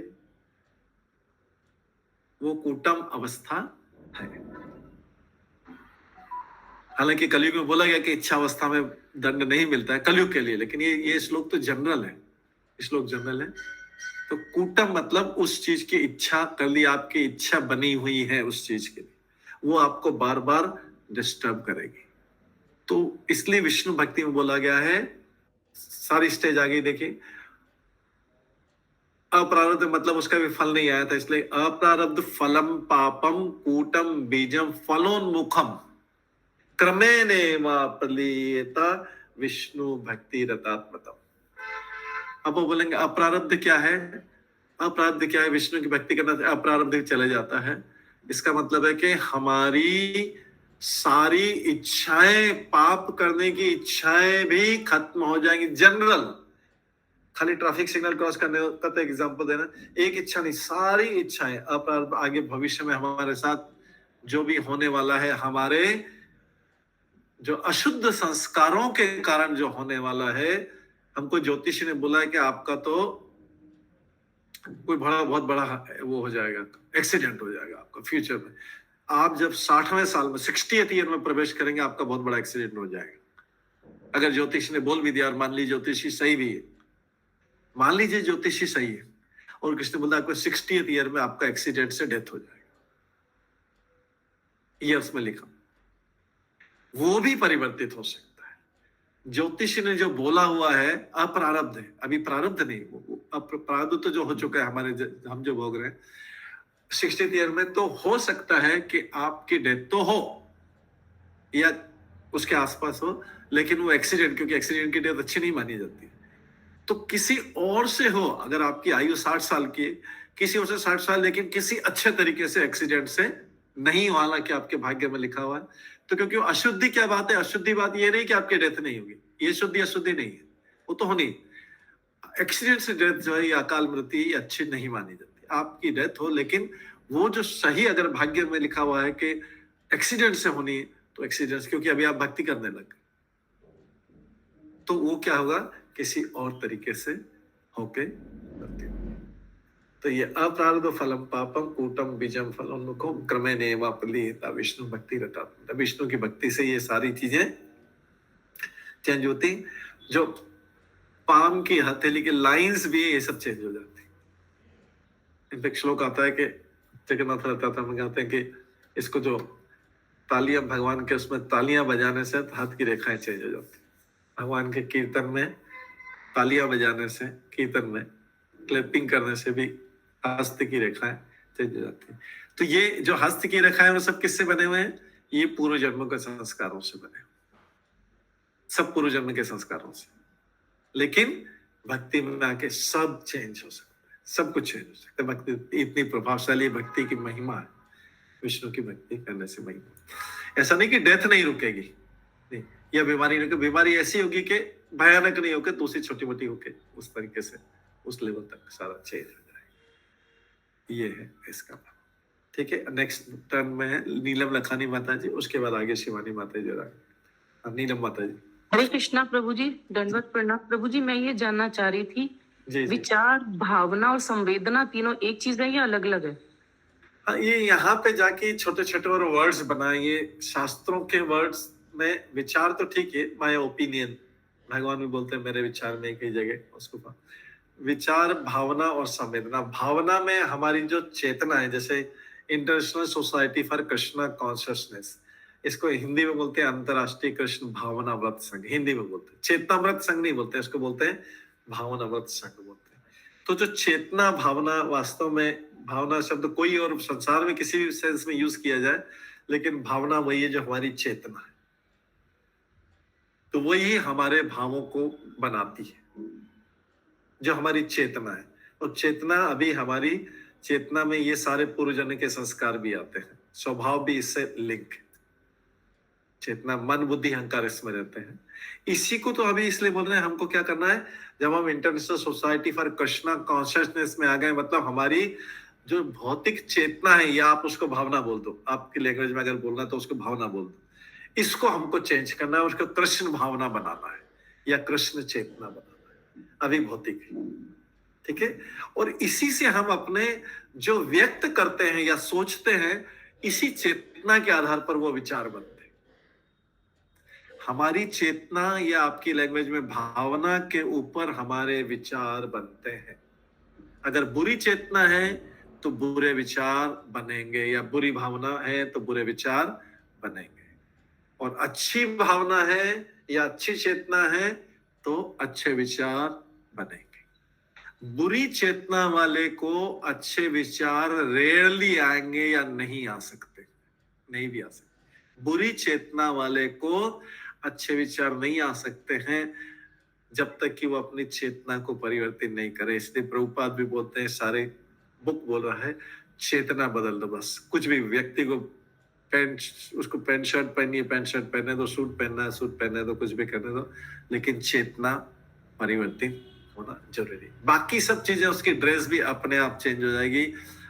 वो कूटम अवस्था है। हालांकि कलयुग में बोला गया कि इच्छा अवस्था में दंड नहीं मिलता है कलयुग के लिए, लेकिन ये श्लोक तो जनरल है, श्लोक जनरल है। तो कूटम मतलब उस चीज की इच्छा कर ली, आपकी इच्छा बनी हुई है उस चीज के लिए, वो आपको बार बार डिस्टर्ब करेगी। तो इसलिए विष्णु भक्ति में बोला गया है, सारी स्टेज आ गई देखिए, अप्रारब्ध मतलब उसका भी फल नहीं आया था, इसलिए अप्रारब्ध फलम पापम कूटम बीजम फलोन्मुखम क्रमेण प्रलीयता विष्णु भक्ति रतात्मतम। अब वो बोलेंगे अप्रारब्ध क्या है, अप्रारब्ध क्या है, विष्णु की भक्ति करना अप्रारब्ध चले जाता है। इसका मतलब है कि हमारी सारी इच्छाएं, पाप करने की इच्छाएं भी खत्म हो जाएंगी। जनरल, खाली ट्रैफिक सिग्नल क्रॉस करने का तो एग्जांपल देना, एक इच्छा नहीं, सारी इच्छाएं अप्रारब्ध, आगे भविष्य में हमारे साथ जो भी होने वाला है, हमारे जो अशुद्ध संस्कारों के कारण जो होने वाला है, हमको ज्योतिषी ने बोला है कि आपका तो कोई बहुत बड़ा वो हो जाएगा, एक्सीडेंट हो जाएगा आपका फ्यूचर में। आप जब 60वें साल में 60th ईयर में प्रवेश करेंगे, आपका बहुत बड़ा एक्सीडेंट हो जाएगा। अगर ज्योतिषी ने बोल भी दिया, और मान लीजिए ज्योतिषी सही भी है, मान लीजिए ज्योतिषी सही है और किसने बोला आपको 60th ईयर में आपका एक्सीडेंट से डेथ हो जाएगा, ईयर्स में लिखा, वो भी परिवर्तित हो सकता है। ज्योतिषी ने जो बोला हुआ है अप्रारब्ध है, अभी प्रारब्ध नहीं, वो प्रारब्ध तो जो हो चुका है हमारे, हम जो भोग रहे हैं 60th ईयर में, तो हो सकता है कि आपकी डेथ तो हो या उसके आसपास हो, लेकिन वो एक्सीडेंट, क्योंकि एक्सीडेंट की डेथ अच्छी नहीं मानी जाती, तो किसी और से हो। अगर आपकी आयु 60 साल की, किसी और से 60 साल, लेकिन किसी अच्छे तरीके से एक्सीडेंट से नहीं हो, हालांकि आपके भाग्य में लिखा हुआ है। तो क्योंकि अशुद्धि क्या बात है, अशुद्धि बात ये नहीं कि आपकी डेथ नहीं होगी, ये शुद्धि अशुद्धि नहीं है, वो तो होनी। एक्सीडेंट से डेथ जो है, अकाल मृत्यु अच्छी नहीं मानी जाती। आपकी डेथ हो, लेकिन वो जो सही अगर भाग्य में लिखा हुआ है कि एक्सीडेंट से होनी, तो एक्सीडेंट, क्योंकि अभी आप भक्ति करने लग गए, तो वो क्या होगा, किसी और तरीके से होके भक्ति। तो ये अप्रारब्ध फलम पापम कूटम बीजम फलोन्मुखो क्रमेण प्रलीयता विष्णु भक्ति रतात्मतम। विष्णु की भक्ति से ये सारी चीजें चेंज होती। जो पाम की हथेली के लाइंस भी, ये सब चेंज हो जाती। इनफैक्ट श्लोक आता है कि जगन्नाथ रतात्मतम में कहते हैं कि इसको जो तालियां भगवान के, उसमें तालियां बजाने से हाथ की रेखाएं चेंज हो जाती। भगवान के कीर्तन में तालियां बजाने से, कीर्तन में क्लैपिंग करने से भी हस्त की रेखाएं चेंज हो जाती है। तो ये जो हस्त की रेखाएं, वो सब किससे बने हुए हैं, ये पूर्व जन्मों के संस्कारों से बने, सब पूर्व जन्म के संस्कारों से। लेकिन भक्ति में आके सब चेंज हो सकता है, सब कुछ चेंज हो सकता है। भक्ति इतनी प्रभावशाली भक्ति की महिमा है, विष्णु की भक्ति करने से महिमा। ऐसा नहीं कि डेथ नहीं रुकेगी, नहीं, यह बीमारी नहीं, बीमारी ऐसी होगी कि भयानक नहीं होकर दूसरी छोटी मोटी होके उस तरीके से उस लेवल तक सारा चेंज हो जाएगा। ये है इसका। ठीक है, नेक्स्ट टर्न में है नीलम लखानी माता जी, उसके बाद आगे शिवानी माता जी। जरा नीलम माता जी। हरे कृष्णा प्रभु जी, दंडवत प्रणाम प्रभु जी। मैं ये जानना चाह रही थी, जी, विचार, भावना और संवेदना तीनों एक चीज है या अलग अलग है? हाँ, ये यहाँ पे जाके छोटे छोटे और वर्ड्स बनाए, शास्त्रों के वर्ड्स में विचार तो ठीक है, माय ओपिनियन, भगवान भी बोलते हैं मेरे विचार में कई जगह उसको। विचार, भावना और संवेदना। भावना में हमारी जो चेतना है, जैसे international society for Krishna consciousness, इसको हिंदी में बोलते हैं अंतरराष्ट्रीय कृष्ण भावना व्रत संघ, हिंदी में बोलते हैं। चेतना व्रत संघ नहीं बोलते, इसको बोलते हैं भावना व्रत संघ बोलते हैं। तो जो चेतना भावना, वास्तव में भावना शब्द कोई और संसार में किसी भी सेंस में यूज किया जाए, लेकिन भावना वही है जो हमारी चेतना है, तो वही हमारे भावों को बनाती है, जो हमारी चेतना है। और चेतना, अभी हमारी चेतना में ये सारे पूर्वजन्म के संस्कार भी आते हैं, स्वभाव भी इससे लिंक है। चेतना, मन, बुद्धि, अहंकार इसमें रहते हैं। इसी को तो अभी इसलिए बोल रहे हैं, हमको क्या करना है, जब हम international society for Krishna consciousness में आ गए, मतलब हमारी जो भौतिक चेतना है, या आप उसको भावना बोल दो, आपकी लैंग्वेज में अगर बोलना तो उसको भावना बोल दो, इसको हमको चेंज करना है, उसको कृष्ण भावना बनाना है या कृष्ण चेतना बनाना है, अभी भौतिक है। ठीक है, और इसी से हम अपने जो व्यक्त करते हैं या सोचते हैं, इसी चेतना के आधार पर वो विचार बनते हैं। हमारी चेतना या आपकी लैंग्वेज में भावना के ऊपर हमारे विचार बनते हैं। अगर बुरी चेतना है तो बुरे विचार बनेंगे, या बुरी भावना है तो बुरे विचार बनेंगे, और अच्छी भावना है या अच्छी चेतना है तो अच्छे विचार बनेंगे। बुरी चेतना वाले को अच्छे विचार रेयरली आएंगे या नहीं आ सकते, नहीं भी आ सकते। बुरी चेतना वाले को अच्छे विचार नहीं आ सकते हैं जब तक कि वो अपनी चेतना को परिवर्तित नहीं करे। इसलिए प्रभुपाद भी बोलते हैं, सारे बुक बोल रहा है, चेतना बदल दो बस। कुछ भी व्यक्ति को उसको पैंट शर्ट पहनिए, पैंट शर्ट पहने दो, सूट पहनना है सूट पहने दो, कुछ भी करने दो, लेकिन चेतना परिवर्तित होना जरूरी। बाकी सब चीजें, उसकी ड्रेस भी अपने आप चेंज हो जाएगी,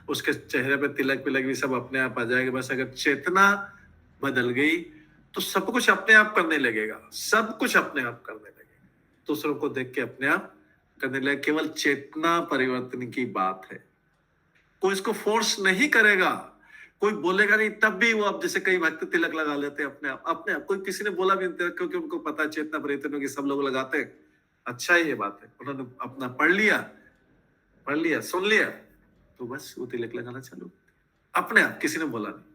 उसके चेहरे पे तिलक पिलक भी सब अपने आप आ जाएगा। बस अगर चेतना बदल गई तो सब कुछ अपने आप करने लगेगा, सब कुछ अपने आप करने लगेगा, दूसरों को देख के अपने आप करने लगेगा। केवल चेतना परिवर्तन की बात है, कोई इसको फोर्स नहीं करेगा, कोई बोलेगा नहीं, तब भी वो, अब जैसे कई भक्त तिलक लगा लेते हैं अपने आप, कोई किसी ने बोला भी नहीं, क्योंकि उनको पता है चेतना परिवर्तन की सब लोग लगाते हैं। अच्छा ही ये बात है, उन्होंने अपना पढ़ लिया सुन लिया, तो बस वो तिलक लगाना चालू अपने आप, किसी ने बोला नहीं।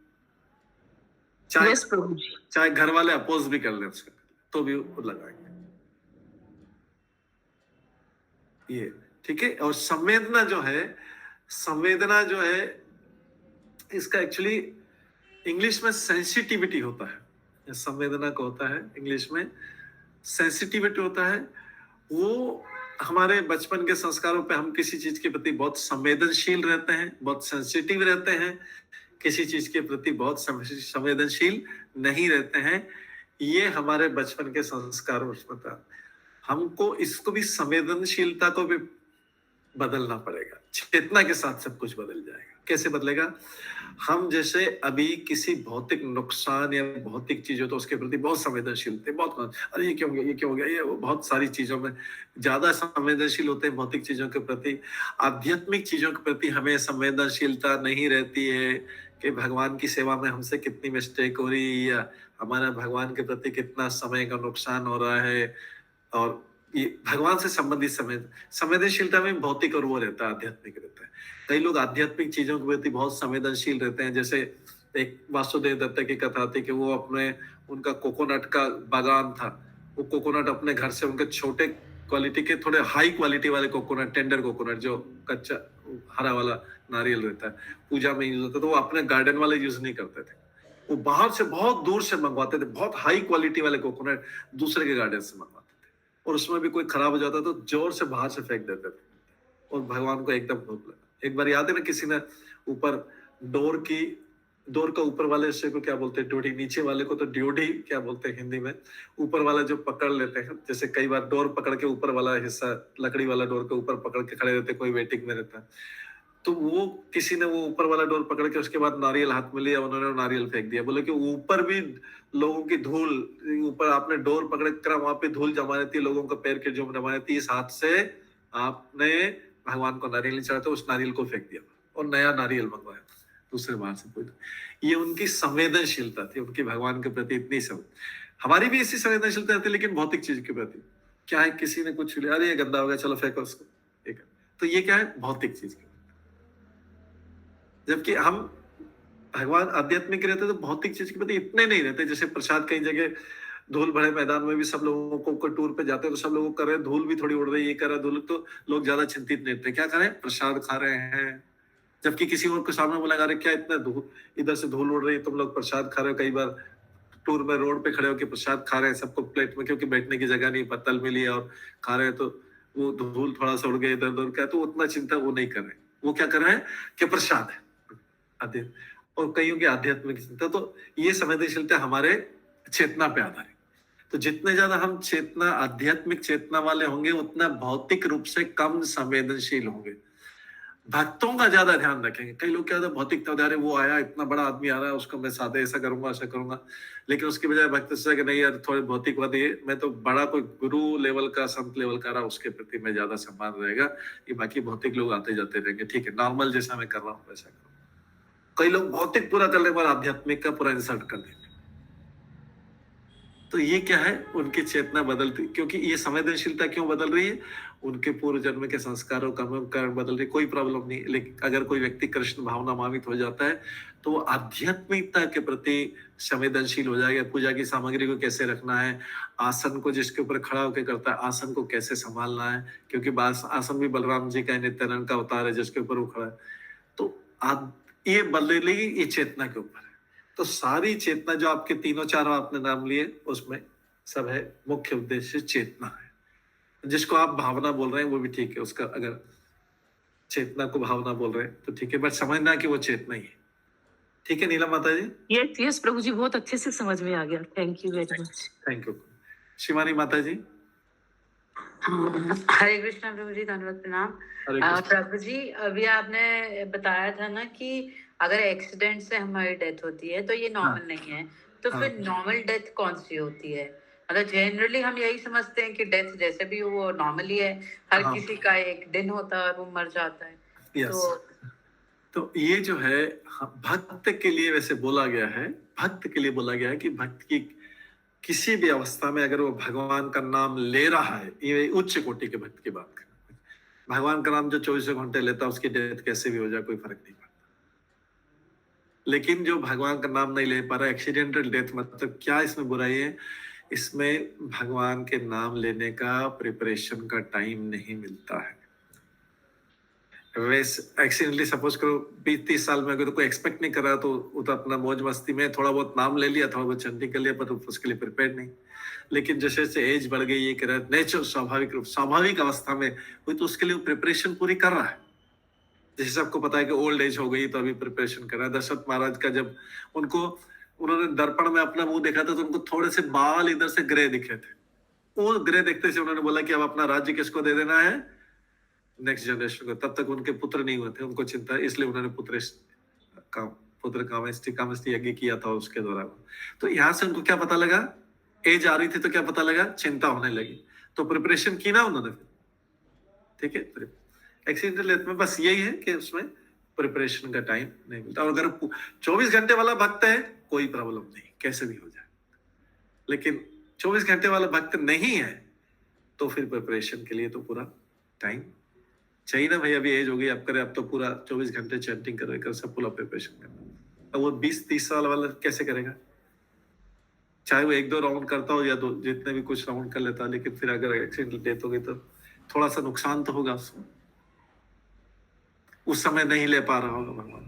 चाहे घर वाले अपोज भी कर ले उसका, तो भी वो लगाएंगे। ये ठीक है। और संवेदना जो है इसका एक्चुअली इंग्लिश में सेंसिटिविटी होता है। संवेदना को होता है इंग्लिश में सेंसिटिविटी होता है। वो हमारे बचपन के संस्कारों पे हम किसी चीज के प्रति बहुत संवेदनशील रहते हैं, बहुत सेंसिटिव रहते हैं, किसी चीज के प्रति बहुत संवेदनशील नहीं रहते हैं। ये हमारे बचपन के संस्कार था। हमको इसको भी, संवेदनशीलता को भी बदलना पड़ेगा। चेतना के साथ सब कुछ बदल जाएगा। कैसे बदलेगा? हम जैसे अभी किसी भौतिक नुकसान या भौतिक चीज हो तो उसके प्रति बहुत संवेदनशील थे, बहुत, अरे ये क्यों हो गया, ये बहुत सारी चीजों में ज्यादा संवेदनशील होते हैं भौतिक चीजों के प्रति। आध्यात्मिक चीजों के प्रति हमें संवेदनशीलता नहीं रहती है कि भगवान की सेवा में हमसे कितनी मिस्टेक हो रही है, या हमारा भगवान के प्रति कितना समय का नुकसान हो रहा है। और ये भगवान से संबंधित संवेदनशीलता में भौतिक और वो रहता है, आध्यात्मिक रहता है। कई लोग आध्यात्मिक चीजों के प्रति बहुत संवेदनशील रहते हैं। जैसे एक वासुदेव दत्त की कथा थी कि वो उनका कोकोनट का बागान था, वो कोकोनट अपने घर से, उनके छोटे क्वालिटी के थोड़े हाई क्वालिटी वाले कोकोनट, टेंडर कोकोनट, जो कच्चा हरा वाला नारियल रहता है, पूजा में यूज होता है, तो वो अपने गार्डन वाले यूज नहीं करते थे, वो बाहर से बहुत दूर से मंगवाते थे। बहुत हाई क्वालिटी वाले कोकोनट दूसरे के गार्डन से मंगवाते थे, और उसमें भी कोई खराब हो जाता तो जोर से बाहर से फेंक देते थे और भगवान को एकदम धूप लगा। एक बार याद है ना, किसी ने ऊपर डोर का ऊपर वाले हिस्से को क्या बोलते हैं, ड्योढ़ी, नीचे वाले को तो ड्योढ़ी क्या बोलते हैं हिंदी में, ऊपर वाला जो पकड़ लेते हैं, जैसे कई बार डोर पकड़ के ऊपर वाला हिस्सा, लकड़ी वाला डोर के ऊपर पकड़ के खड़े रहते, कोई वेटिंग में रहता है, तो वो किसी ने वो ऊपर वाला डोर पकड़ के उसके बाद नारियल हाथ में लिया, उन्होंने नारियल फेंक दिया, बोले कि ऊपर भी लोगों की धूल, ऊपर आपने डोर पकड़ कर वहां पे धूल जमा रहती है, लोगों का पैर के जुम जमा रहती है, इस हाथ से आपने भगवान को नारियल नहीं चढ़ाते, उस नारियल को फेंक दिया और नया नारियल मंगवाया दूसरे बार से कोई। ये उनकी संवेदनशीलता थी, उनकी भगवान के प्रति इतनी हमारी भी ऐसी संवेदनशीलता थी, लेकिन भौतिक चीज के प्रति क्या है, किसी ने कुछ लिया, अरे ये गंदा हो गया, चलो फेंको उसको, ठीक है, तो ये क्या है, भौतिक चीज। जबकि हम भगवान आध्यात्मिक रहते तो भौतिक चीज के प्रति इतने नहीं रहते। जैसे प्रसाद कई जगह धूल भरे मैदान में भी सब लोगों को टूर पे जाते हैं तो सब लोग कर रहे हैं, धूल भी थोड़ी उड़ रही है, ये कर रहा है धूल, तो लोग ज्यादा चिंतित नहीं रहते, क्या करें, प्रसाद खा रहे हैं। जबकि किसी और के सामने बोला, अरे क्या इतना धूल, इधर से धूल उड़ रही है, तुम लोग प्रसाद खा रहे हो। कई बार टूर में रोड पे खड़े होकर प्रसाद खा रहे हैं, सबको प्लेट में, क्योंकि बैठने की जगह नहीं, पत्तल मिली और खा रहे हैं, तो वो धूल थोड़ा सा उड़ गया इधर उधर का, तो उतना चिंता वो नहीं कर रहे, वो क्या कर रहे हैं कि प्रसाद है और कईयों की आध्यात्मिक चिंता। तो ये संवेदनशीलता हमारे चेतना पे आधारित। तो जितने ज्यादा हम चेतना, आध्यात्मिक चेतना वाले होंगे, उतना भौतिक रूप से कम संवेदनशील होंगे। भक्तों का ज्यादा ध्यान रखेंगे। कई लोग क्या होता है, भौतिकता, अरे वो आया, इतना बड़ा आदमी आ रहा है, उसको मैं सादे ऐसा करूंगा, ऐसा करूंगा, लेकिन उसके बजाय भक्त से कि नहीं यार, थोड़े भौतिकवादी है, मैं तो बड़ा कोई गुरु लेवल का, संत लेवल का रहा, उसके प्रति मैं ज्यादा सम्मान रहेगा, ये बाकी भौतिक लोग आते जाते रहेंगे, ठीक है, नॉर्मल जैसा मैं कर रहा हूँ वैसा करूँ। कई लोग भौतिक पूरा करने के बाद आध्यात्मिक का पूरा इंसल्ट कर देंगे। तो ये क्या है, उनकी चेतना बदलती, क्योंकि ये संवेदनशीलता क्यों बदल रही है, उनके पूर्व जन्म के संस्कारों का कारण बदल रही। कोई प्रॉब्लम नहीं, लेकिन अगर कोई व्यक्ति कृष्ण भावना मावित हो जाता है तो वो आध्यात्मिकता के प्रति संवेदनशील हो जाएगा। पूजा की सामग्री को कैसे रखना है, आसन को जिसके ऊपर खड़ा होकर करता है, आसन को कैसे संभालना है, क्योंकि आसन भी बलराम जी का, नित्यानंद का अवतार है जिसके ऊपर वो खड़ा है। तो ये बदलेगी, ये चेतना के ऊपर है। तो सारी चेतना जो आपके तीनों चारों आपने नाम लिए, उसमें सब है, मुख्य उद्देश्य चेतना है। जिसको आप भावना बोल रहे हैं वो भी ठीक है, उसका अगर चेतना को भावना बोल रहे हैं तो ठीक है, बट समझना कि वो चेतना ही है। ठीक है नीला माता जी? यस यस प्रभु जी, बहुत अच्छे से समझ में आ गया, thank you very much. Thank you. Shivani माता जी? हरे कृष्णा प्रभु जी, धन्यवाद, प्रणाम। प्रभु जी, अभी आपने बताया था ना कि अगर एक्सीडेंट से हमारी डेथ होती है तो ये नॉर्मल नहीं है, तो फिर नॉर्मल डेथ कौन सी होती है? मतलब जनरली हम यही समझते हैं कि डेथ जैसे भी वो नॉर्मली है, हर किसी का एक दिन होता है और वो मर जाता है। तो ये जो है भक्त के लिए वैसे बोला गया है, भक्त के लिए बोला गया है कि भक्त की किसी भी अवस्था में अगर वो भगवान का नाम ले रहा है, ये उच्च कोटि के भक्त की बात करें, भगवान का नाम जो 24 घंटे लेता है उसकी डेथ कैसे भी हो जाए कोई फर्क नहीं पड़ता। लेकिन जो भगवान का नाम नहीं ले पा रहा, एक्सीडेंटल डेथ, मतलब क्या इसमें बुराई है? इसमें भगवान के नाम लेने का प्रिपरेशन का टाइम नहीं मिलता है। वैसे एक्सीडेंटली सपोज करो 20-30 साल में अगर तो कोई एक्सपेक्ट नहीं कर रहा, तो वो तो अपना मौज मस्ती में थोड़ा बहुत नाम ले लिया, थोड़ा बहुत चंटी कर लिया, पर उसके लिए प्रिपेयर नहीं। लेकिन जैसे जैसे एज बढ़ गई, ये कह रहा है नेचुरल, स्वाभाविक अवस्था में कोई, तो उसके लिए प्रिपरेशन पूरी कर रहा है। जैसे सबको पता है कि ओल्ड एज हो गई तो अभी प्रिपरेशन कर रहा है। दशरथ महाराज का जब उन्होंने दर्पण में अपना मुंह देखा था तो उनको थोड़े से बाल इधर से ग्रे दिखे थे। वो ग्रे देखते से उन्होंने बोला कि अब अपना राज्य किसको दे देना है, नेक्स्ट जनरेशन को। तब तक उनके पुत्र नहीं हुए थे, उनको चिंता, इसलिए उन्होंने पुत्र कामेष्टि यज्ञ किया था उसके द्वारा। तो यहाँ से उनको क्या पता लगा, एज आ रही थी तो क्या पता लगा, चिंता होने लगी, तो प्रिपरेशन की ना उन्होंने फिर। ठीक है, एक्सीडेंटल डेथ में बस यही है कि उसमें प्रिपरेशन का टाइम नहीं मिलता। और अगर 24 घंटे वाला भक्त है कोई प्रॉब्लम नहीं, कैसे भी हो जाए। लेकिन 24 घंटे वाला भक्त नहीं है तो फिर प्रिपरेशन के लिए तो पूरा टाइम चाहिए ना भाई। अभी एज हो गई, अब करे, अब तो पूरा 24 घंटे चैंटिंग कर सब पूरा प्रिपरेशन करना। अब वो 20-30 साल वाला कैसे करेगा? चाहे वो 1-2 राउंड करता हो या जितने भी कुछ राउंड कर लेता, लेकिन फिर अगर एक्सीडेंटल डेथ हो गई तो थोड़ा सा नुकसान तो होगा उसमें, उस समय नहीं ले पा रहा होगा भगवान।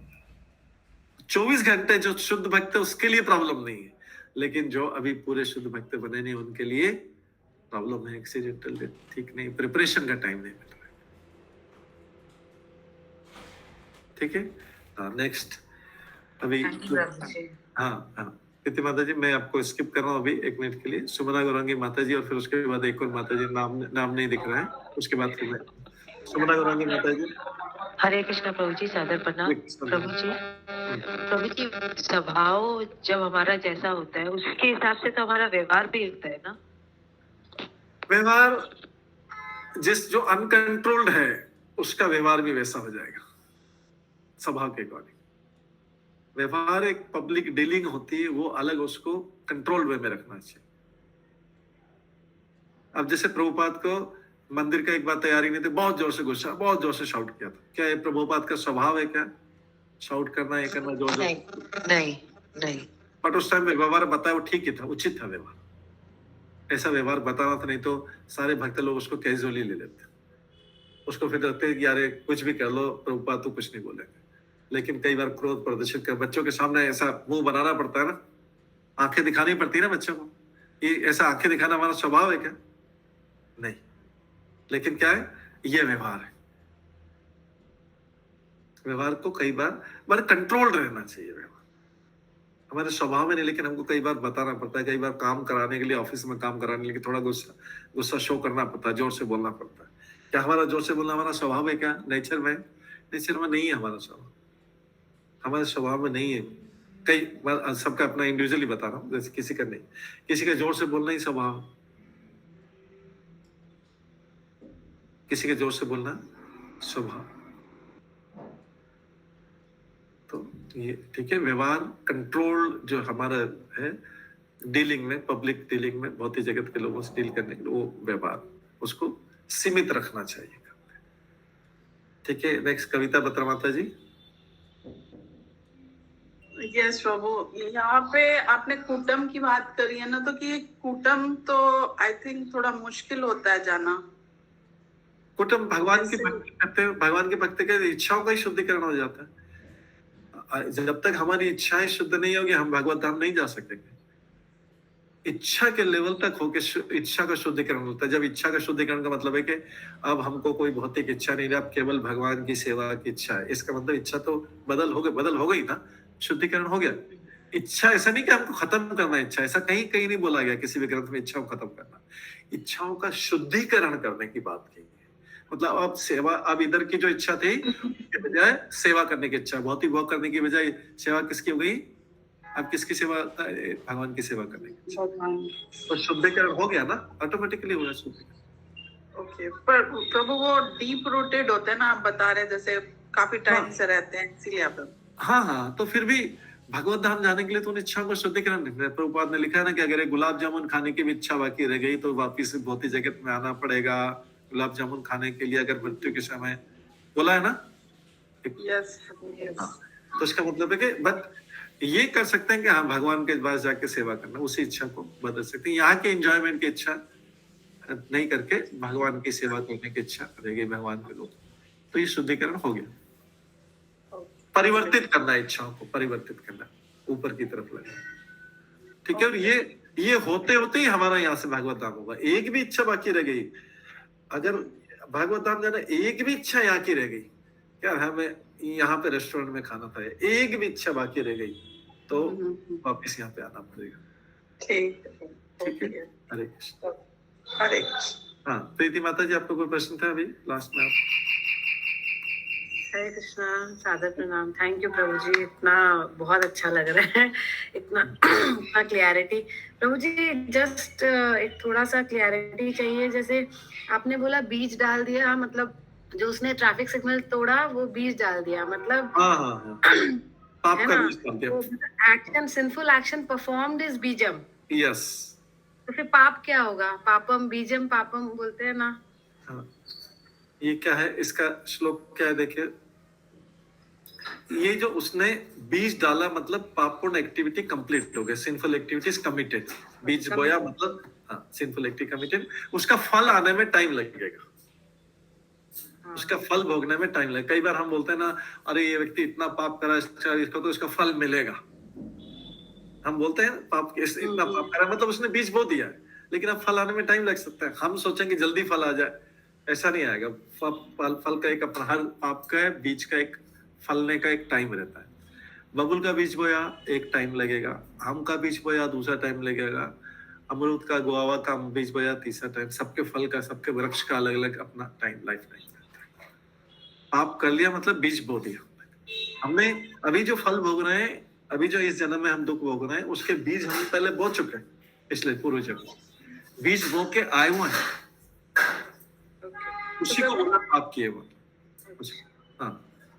24 घंटे जो शुद्ध भक्त है उसके लिए प्रॉब्लम नहीं है, लेकिन जो अभी पूरे शुद्ध भक्त बने नहीं उनके लिए प्रॉब्लम है, एक्सीडेंटल डेथ ठीक नहीं, प्रिपरेशन का टाइम नहीं मिल रहा है। ठीक है, नेक्स्ट अभी हाँ हाँ प्रीति माता जी, मैं आपको स्किप कर रहा हूँ अभी 1 मिनट के लिए। सुमना गौरांगी माता जी और फिर उसके बाद एक और माता जी, नाम नहीं दिख रहा है, उसके बाद फिर मैं सुमना गौरांगी माता जी। हरे कृष्णा प्रभु जी, सादर प्रणाम प्रभु जी। प्रभु जी, स्वभाव जब हमारा जैसा होता है उसके हिसाब से तो हमारा व्यवहार भी होता है ना? व्यवहार जो अनकंट्रोल्ड है उसका व्यवहार भी वैसा हो जाएगा स्वभाव के अकॉर्डिंग। व्यवहार एक पब्लिक डीलिंग होती है, वो अलग, उसको कंट्रोल वे में रखना चाहिए। अब जैसे प्रभुपाद को मंदिर का एक बार तैयारी नहीं थी, बहुत जोर से गुस्सा, बहुत जोर से शाउट किया था। क्या ये प्रभुपाद का स्वभाव है क्या, शाउट करना, ये करना जोर जोर? नहीं। बट उस टाइम व्यवहार बताया वो ठीक ही था, उचित था व्यवहार। ऐसा व्यवहार बताना था, नहीं तो सारे भक्त लोग उसको कैजुअली ले लेते, उसको फिर कहते कि यार कुछ भी कर लो प्रभुपाद तो कुछ नहीं बोलेंगे। लेकिन कई बार क्रोध प्रदर्शित कर, बच्चों के सामने ऐसा मुंह बनाना पड़ता है ना, आंखें दिखानी पड़ती है ना बच्चों को। ये ऐसा आंखें दिखाना हमारा स्वभाव है क्या? नहीं। लेकिन क्या है, ये व्यवहार है। व्यवहार को कई बार कंट्रोल रहना चाहिए। व्यवहार हमारे स्वभाव में नहीं, लेकिन हमको कई बार बताना पड़ता है। कई बार काम कराने के लिए, ऑफिस में काम कराने के लिए थोड़ा गुस्सा शो करना पड़ता है, जोर से बोलना पड़ता है। क्या हमारा जोर से बोलना हमारा स्वभाव है क्या? नेचर में नहीं है हमारा स्वभाव, हमारे स्वभाव में नहीं है। कई बार सबका अपना इंडिविजुअली बता रहा हूँ, जैसे किसी का नहीं, किसी का जोर से बोलना ही स्वभाव, किसी के जोर से बोलना स्वभाव। तो ये ठीक है, व्यवहार कंट्रोल जो हमारा है डीलिंग में, पब्लिक डीलिंग में, भौतिक जगत के लोगों से डील करने के लिए, वो व्यवहार उसको सीमित रखना चाहिए। ठीक है, नेक्स्ट कविता बत्रा माता जी। यस प्रभु, यहाँ पे आपने कूटम की बात करी है ना, तो कि कूटम तो आई थिंक थोड़ा मुश्किल होता है जाना। कुटुंब भगवान की भक्ति करते हैं, भगवान की भक्ति के इच्छाओं का ही शुद्धिकरण हो जाता है। जब तक हमारी इच्छाएं शुद्ध नहीं होगी, हम भगवत धाम नहीं जा सकेंगे। इच्छा के लेवल तक होके इच्छा का शुद्धिकरण होता है। जब इच्छा का शुद्धिकरण का मतलब है कि अब हमको कोई भौतिक इच्छा नहीं रहा, अब केवल भगवान की सेवा की इच्छा है। इसका मतलब इच्छा तो बदल हो गई ना, शुद्धिकरण हो गया। इच्छा ऐसा नहीं कि हमको खत्म करना है, इच्छा ऐसा कहीं नहीं बोला गया किसी भी ग्रंथ में, इच्छा को खत्म करना। इच्छाओं का शुद्धिकरण करने की बात की, मतलब अब सेवा, अब इधर की जो इच्छा थी के बजाय सेवा करने की इच्छा, भौतिक भोग करने की बजाय सेवा किसकी हो गई? अब किसकी सेवा? भगवान की सेवा करने की इच्छा। तो शुद्धिकरण हो गया ना, ऑटोमेटिकली हो गया शुद्धिकरण। ओके, पर प्रभु वो डीप रूटेड होते हैं ना, आप बता रहे जैसे काफी टाइम से रहते हैं, इसीलिए आप। हाँ, तो फिर भी भगवत धाम जाने के लिए तो उन इच्छाओं को शुद्धिकरण है। प्रभुपाद ने लिखा है ना कि अगर गुलाब जामुन खाने की भी इच्छा बाकी रह गई तो वापिस भौतिक जगत में आना पड़ेगा गुलाब जामुन खाने के लिए, अगर मृत्यु के समय, बोला है ना। यस। तो इसका मतलब है कि बट ये कर सकते हैं कि हाँ भगवान के पास जाके सेवा करना, उसी इच्छा को बदल सकते हैं। यहाँ के एंजॉयमेंट की इच्छा नहीं करके भगवान की सेवा करने की इच्छा रहेगी भगवान के लोग, तो ये शुद्धिकरण हो गया। परिवर्तित करना, इच्छाओं को परिवर्तित करना, ऊपर की तरफ लगना। ठीक है, और ये होते होते ही हमारा यहाँ से भागवत धाम होगा। एक भी इच्छा बाकी रह गई, अगर भागवत धाम जाना एक भी इच्छा यहाँ की रह गई, यार हमें यहाँ पे रेस्टोरेंट में खाना था, एक भी इच्छा बाकी रह गई तो वापस यहाँ पे आना पड़ेगा। ठीक है, हरे कृष्ण। हरे कृष्ण। हाँ, प्रीति माता जी, आपको कोई प्रश्न था अभी लास्ट में? हरे कृष्णा, सादर प्रणाम। थैंक यू प्रभु जी, इतना बहुत अच्छा लग रहा है, इतना क्लियरिटी। प्रभु जी जस्ट एक थोड़ा सा क्लियरिटी चाहिए। जैसे आपने बोला बीज डाल दिया, मतलब जो उसने ट्रैफिक सिग्नल तोड़ा वो बीज डाल दिया, मतलब पाप का बीज डाल दिया। Action, sinful action performed is बीजम। यस। तो फिर पाप क्या होगा? पापम बीजम पापम बोलते हैं ना। हाँ, ये क्या है, इसका श्लोक क्या है देखिए। ये जो उसने बीज डाला मतलब पापपूर्ण एक्टिविटी कंप्लीट हो गई, सिंफुल एक्टिविटीज कमिटेड। बीज बोया मतलब हाँ, सिंफुल एक्टिविटी कमिटेड। उसका फल आने में टाइम लगेगा, उसका फल भोगने में टाइम लगेगा। कई बार हम बोलते हैं ना, अरे ये व्यक्ति इतना पाप करा, इसको तो इसका फल मिलेगा। हम बोलते हैं पाप इतना पाप करा मतलब उसने बीज बो दिया है, लेकिन अब फल आने में टाइम लग सकता है। हम सोचेंगे जल्दी फल आ जाए, ऐसा नहीं आएगा। फल का एक अपना, हर आपका बीज का एक फलने का एक टाइम रहता है। बबुल का बीज बोया एक टाइम लगेगा, आम का बीज बोया दूसरा टाइम लगेगा, अमरूद का, गुआवा का बीज बोया तीसरा टाइम। सबके फल का, सबके वृक्ष का अलग अलग अपना टाइम, लाइफ टाइम। आप कर लिया मतलब बीज बो दिया हमने। अभी जो फल भोग रहे हैं, अभी जो इस जन्म में हम दुख भोग रहे हैं, उसके बीज हम पहले बो चुके हैं, इसलिए पूर्व जन्म बीज बो के आए हुए हैं, उसी को बोला आप किए वो। हाँ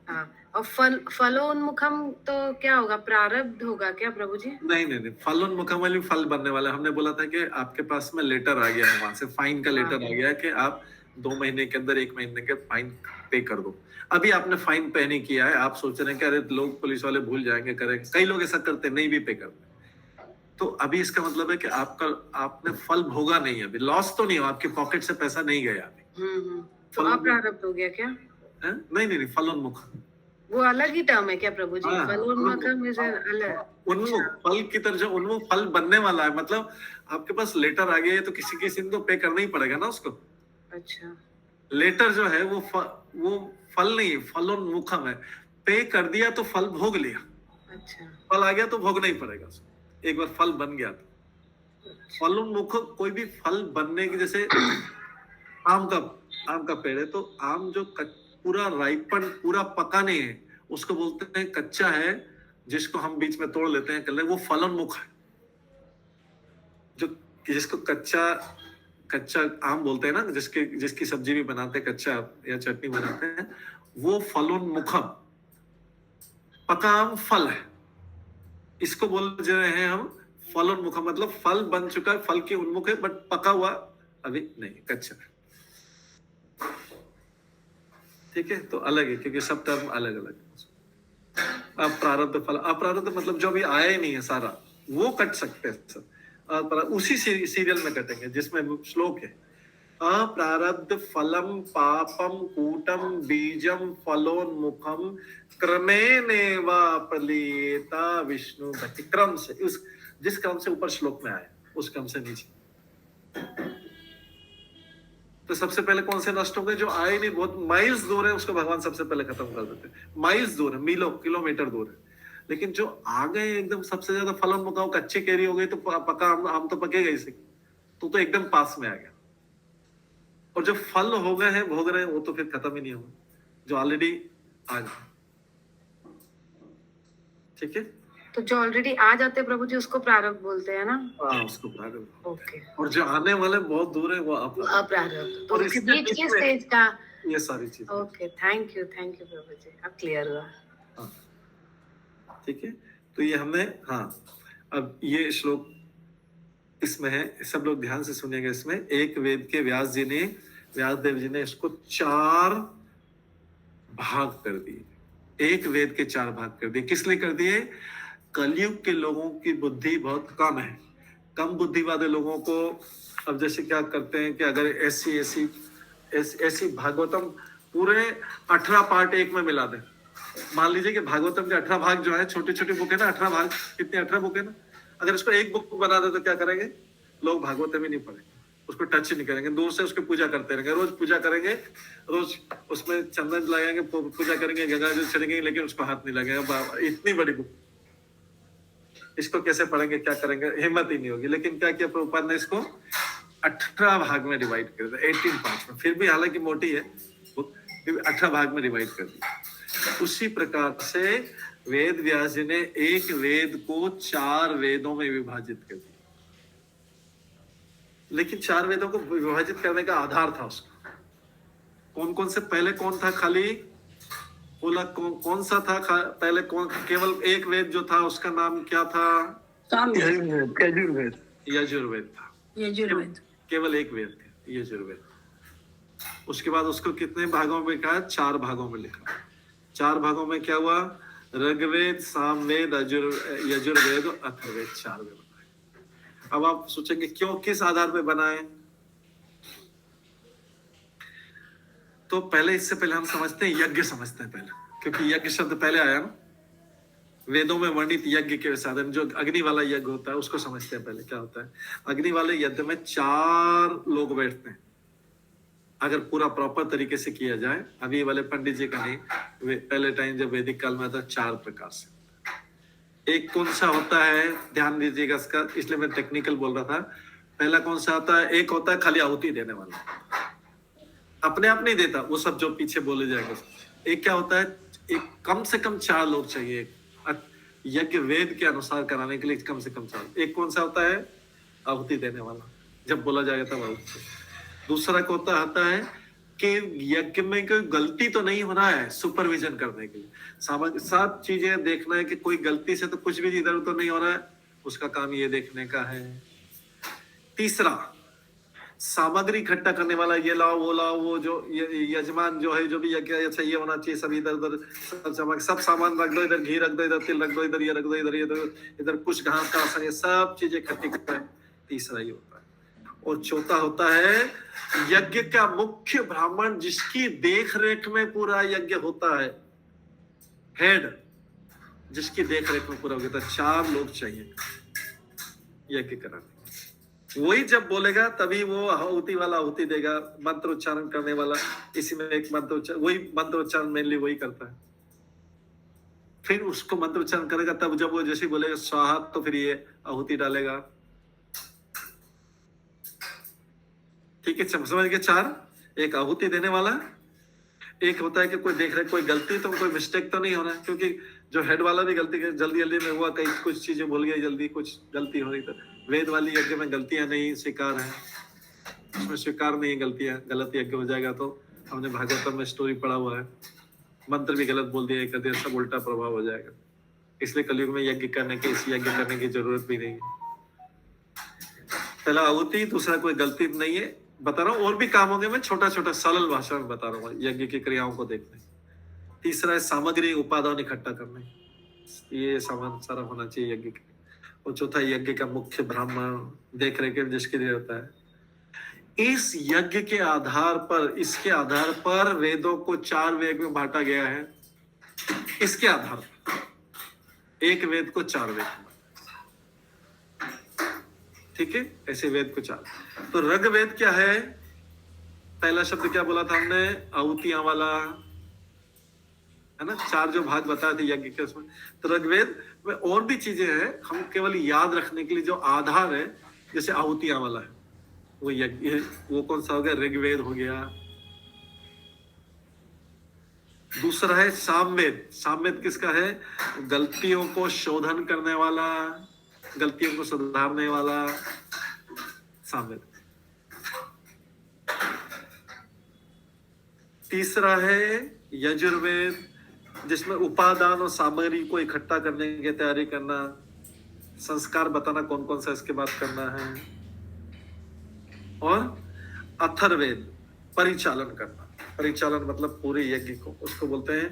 हाँ, और फलोन्मुखम तो क्या होगा, प्रारब्ध होगा क्या प्रभु जी? नहीं, फलोन्मुखम वाली फल बनने वाला। हमने बोला था कि आपके पास में लेटर आ गया है, वहां से फाइन का लेटर आ गया है कि आप 2 महीने के अंदर, 1 महीने के फाइन पे कर दो। अभी आपने फाइन पे नहीं किया है, आप सोच रहे हैं कि अरे लोग, पुलिस वाले भूल जाएंगे, करेंगे। कई लोग ऐसा करते नहीं भी पे करते। तो अभी इसका मतलब है कि आपने फल भोगा नहीं है, अभी लॉस तो नहीं हो, आपके पॉकेट से पैसा नहीं गया अभी। तो अप्रारब्ध हो गया क्या? नहीं, फलोन्मुख वो अलग ही टर्म है क्या प्रभु जी? फलोन्मुखम इज अलग। उन्मुख फल की तरह, जो उन्मुख फल बनने वाला है, मतलब आपके पास लेटर आ गया है तो किसी को पे करना ही पड़ेगा ना उसको। अच्छा, लेटर जो है वो फल नहीं, फलोन्मुखम है। पे कर दिया तो फल भोग लिया। अच्छा, फल आ गया तो भोगना ही पड़ेगा उसको, एक बार फल बन गया तो। फलोन्मुख कोई भी फल बनने की, जैसे आम का पेड़ है, तो आम जो पूरा राइपन, पूरा पका नहीं है, उसको बोलते हैं कच्चा है, जिसको हम बीच में तोड़ लेते हैं, वो फलोन्मुख है। जो जिसको कच्चा आम बोलते हैं ना, जिसकी सब्जी भी बनाते हैं, कच्चा या चटनी बनाते हैं, वो फलोन्मुखम। पका आम फल है, इसको बोल रहे हैं हम फलोन्मुखम। मतलब फल बन चुका है, फल की उन्मुख है, बट पका हुआ अभी नहीं, कच्चा है। ठीक है, तो अलग है, क्योंकि सब टर्म अलग अलग है। अप्रारब्ध फल, अप्रारब्ध मतलब जो अभी आया ही नहीं है सारा, वो कट सकते हैं सब। उसी सीरियल में कटेंगे जिसमें श्लोक है, अप्रारब्ध फलम पापम कूटम बीजम फलोन्मुखम क्रमेणेव प्रलीयेता विष्णु भक्ति। क्रम से, जिस क्रम से ऊपर श्लोक में आया उस क्रम से नीचे। तो सबसे पहले कौन से नष्ट होंगे? जो आए नहीं, बहुत माइल्स दूर है, उसको भगवान सबसे पहले खत्म कर देते हैं। माइल्स दूर है, मीलों किलोमीटर दूर है। लेकिन जो आ गए एकदम सबसे ज्यादा फलोन्मुख, कच्चे केरी हो गई तो पका आम तो पकेगा ही सही, तो एकदम पास में आ गया। और जो फल हो गए हैं, भोग रहे हैं, वो तो फिर खत्म ही नहीं होगा, जो ऑलरेडी आ गए। ठीक है, तो जो ऑलरेडी आ जाते हैं प्रभु जी, उसको प्रारब्ध बोलते हैं ना? हाँ, उसको प्रारब्ध। ओके। और जो आने वाले बहुत दूर है, वो अप्रारब्ध। तो और इसके इसके बीच के बीच में स्टेज का, ये सारी चीजें। ओके, थैंक यू प्रभु जी, अब क्लियर हुआ। ठीक है, तो ये हमने, हाँ, अब ये श्लोक इसमें है, सब लोग ध्यान से सुनिएगा। इसमें एक वेद के व्यासदेव जी ने इसको 4 भाग कर दिए। एक वेद के 4 भाग कर दिए। किस लिए कर दिए? कलयुग के लोगों की बुद्धि बहुत कम है। कम बुद्धि वाले लोगों को, अब जैसे क्या करते हैं कि अगर ऐसी भागवतम पूरे 18 पार्ट एक में मिला दें। मान लीजिए कि भागवतम के 18 भाग जो है, छोटी छोटी बुक है ना, 18 भाग, कितने 18 बुक है ना, अगर इसको एक बुक बना दे तो क्या करेंगे लोग? भागवतम ही नहीं पढ़ेंगे, उसको टच नहीं करेंगे, दूर से उसकी पूजा करते रहेंगे। रोज पूजा करेंगे, रोज उसमें चंदन लगाएंगे, पूजा करेंगे, गंगा जल छिड़केंगे, लेकिन उसको हाथ नहीं लगेगा। इतनी बड़ी बुक, इसको कैसे पढ़ेंगे, क्या करेंगे? हिम्मत ही नहीं होगी। लेकिन क्या किया प्रभुपाद ने? इसको 18 भाग में डिवाइड कर दिया, 18 पार्ट में। फिर भी हालांकि मोटी है बुक, 18 भाग में डिवाइड कर दिया। उसी प्रकार से वेद व्यास जी ने एक वेद को 4 वेदों में विभाजित कर दिया। लेकिन 4 वेदों को विभाजित करने का आधार था उसका। कौन कौन से? पहले कौन था? खाली बोला कौन सा था पहले? कौन? केवल एक वेद जो था, उसका नाम क्या था? यजुर्वेद था। केवल एक वेद था, यजुर्वेद। उसके बाद उसको कितने भागों में लिखा? 4 भागों में लिखा। 4 भागों में क्या हुआ? ऋग्वेद, सामवेद, यजुर्वेद और अथर्ववेद, 4 वेद बनाए। अब आप सोचेंगे क्यों, किस आधार पे बनाए? तो पहले, इससे पहले हम समझते हैं यज्ञ, समझते हैं पहले, क्योंकि यज्ञ शब्द पहले आया ना। वेदों में वर्णित यज्ञ के साधन, जो अग्नि वाला यज्ञ होता है उसको समझते हैं पहले क्या होता है। अग्नि वाले यज्ञ में 4 लोग बैठते हैं, अगर पूरा प्रॉपर तरीके से किया जाए। अभी वाले पंडित जी का नहीं, पहले टाइम जब वैदिक काल में था 4 प्रकार से। एक कौन सा होता है, ध्यान दीजिएगा इसका, इसलिए मैं टेक्निकल बोल रहा था। पहला कौन सा होता है, एक होता है खाली आहुति देने वाला, अपने आप नहीं देता, वो सब जो पीछे बोले जाएगा। एक क्या होता है, एक कम से कम 4 लोग चाहिए यज्ञ वेद के अनुसार कराने के लिए, कम से कम 4। एक कौन सा होता है, आहुति देने वाला, जब बोला जाएगा तब आहुति। दूसरा को होता है कि यज्ञ में कोई गलती तो नहीं होना है, सुपरविजन करने के लिए, 7 चीजें देखना है कि कोई गलती से तो कुछ भी इधर उधर नहीं हो रहा है, उसका काम ये देखने का है। तीसरा, सामग्री इकट्ठा करने वाला, ये लाओ वो लाओ, वो जो यजमान जो है, जो भी यज्ञ अच्छा ये होना चाहिए, सब इधर उधर सब सामान रख दो, इधर घी रख दो, इधर तिल रख दो, इधर ये रख दो, इधर कुछ घास का आसन, ये सब चीजें इकट्ठी करता है। तीसरा ये होता है। और चौथा होता है यज्ञ का मुख्य ब्राह्मण, जिसकी देख रेख में पूरा यज्ञ होता है, हेड, जिसकी देख रेख में पूरा होता है। 4 लोग चाहिए यज्ञ कराने, वही जब बोलेगा तभी वो आहुति वाला आहुति देगा, मंत्र उच्चारण करने वाला। इसी में एक मंत्र उच्चारण, वही मंत्र उच्चारण मेनली वही करता है। फिर उसको मंत्र उच्चारण करेगा, तब जब वो जैसे बोलेगा स्वाहा, तो फिर ये आहुति डालेगा। ठीक है, समझ गए। 4, एक आहुति देने वाला, एक होता है कि कोई देख रहे कोई गलती, तो कोई मिस्टेक तो नहीं होना है, क्योंकि जो हेड वाला भी गलती जल्दी जल्दी में हुआ, कई कुछ चीजें भूल गई, जल्दी कुछ गलती हो रही। तो वेद वाली यज्ञ में गलतियां नहीं स्वीकार है, उसमें स्वीकार नहीं गलतियां, गलत यज्ञ हो जाएगा तो हमने भागवतम में स्टोरी पढ़ा हुआ है, मंत्र भी गलत बोल दिया, कर दिया, सब उल्टा प्रभाव हो जाएगा। इसलिए कलयुग में यज्ञ करने की, इस यज्ञ करने की जरूरत भी नहीं है। पहला आहुति, दूसरा कोई गलती नहीं है, बता रहा हूँ। और भी काम होंगे, मैं छोटा छोटा सरल भाषा में बता रहा हूँ यज्ञ की क्रियाओं को देखने। तीसरा है सामग्री उपादान इकट्ठा करने, ये सामान सारा होना चाहिए यज्ञ के। और चौथा यज्ञ का मुख्य ब्राह्मण, देख रेख जिसके लिए होता है। इस यज्ञ के आधार पर, इसके आधार पर वेदों को 4 वेद में बांटा गया है। इसके आधार पर एक वेद को 4 वेद में, ठीक है, ऐसे वेद को 4। तो ऋग्वेद क्या है, पहला शब्द क्या बोला था हमने, आहुतियां वाला, है ना। 4 जो भाग बताए थे यज्ञ के उसमें। तो ऋग्वेद में और भी चीजें हैं, हम केवल याद रखने के लिए जो आधार है, जैसे आहुतियां वाला है वो यज्ञ, वो कौन सा हो गया, ऋग्वेद हो गया। दूसरा है सामवेद। सामवेद किसका है, गलतियों को शोधन करने वाला, गलतियों को सुधारने वाला सामवेद। तीसरा है यजुर्वेद, जिसमें उपादान और सामग्री को इकट्ठा करने की तैयारी करना, संस्कार बताना कौन कौन सा इसके बाद करना है। और अथर्ववेद, परिचालन करना। परिचालन मतलब पूरे यज्ञ को, उसको बोलते हैं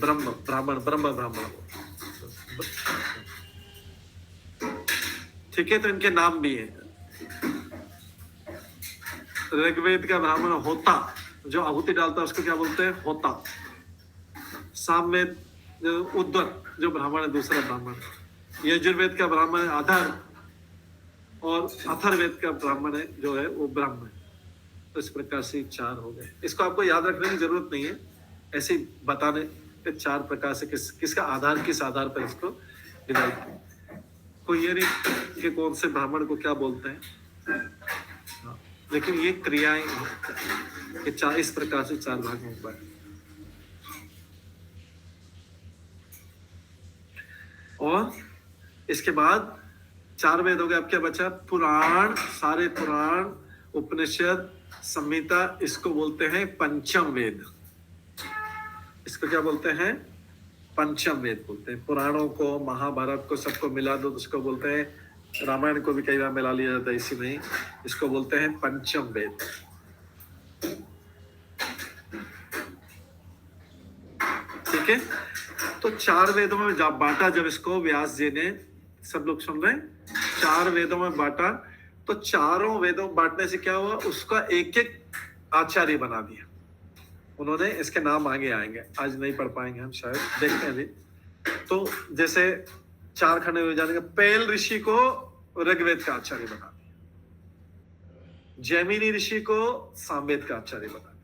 ब्रह्म ब्राह्मण, ब्रह्म ब्राह्मण। ठीक है, तो इनके नाम भी हैं। ऋग्वेद का ब्राह्मण होता, जो आहुति डालता है उसको क्या बोलते हैं, होता। सामवेद उद्वत, जो ब्राह्मण है, दूसरा ब्राह्मण। यजुर्वेद का ब्राह्मण है आधार, और अथर्ववेद का ब्राह्मण है जो है वो ब्राह्मण है। तो इस प्रकार से 4 हो गए। इसको आपको याद रखने की जरूरत नहीं है, ऐसे ही बताने के 4 प्रकार से किसका आधार, किस आधार पर इसको डिवाइड किया। कोई ये नहीं कि कौन से ब्राह्मण को क्या बोलते हैं, लेकिन ये क्रियाएं कि 4 इस प्रकार से 4 भाग में हुआ है। और इसके बाद 4 वेद हो गए। अब क्या बचा, पुराण, सारे पुराण, उपनिषद, संहिता, इसको बोलते हैं पंचम वेद। इसको क्या बोलते हैं, पंचम वेद बोलते हैं। पुराणों को, महाभारत को, सबको मिला दो तो उसको बोलते हैं, रामायण को भी कई बार मिला लिया जाता है, इसी में इसको बोलते हैं पंचम वेद। ठीक है, तो 4 वेदों में बांटा जब इसको व्यास जी ने, सब लोग सुन रहे हैं, 4 वेदों में बांटा। तो चारों वेदों बांटने से क्या हुआ, उसका एक एक आचार्य बना दिया। उन्होंने इसके नाम आगे आएंगे, आज नहीं पढ़ पाएंगे हम शायद, देखते हैं अभी। तो जैसे 4 खंड हो जाने के, पेल ऋषि को ऋग्वेद का आचार्य बना दिया, जैमिनी ऋषि को सामवेद का आचार्य बना दिया,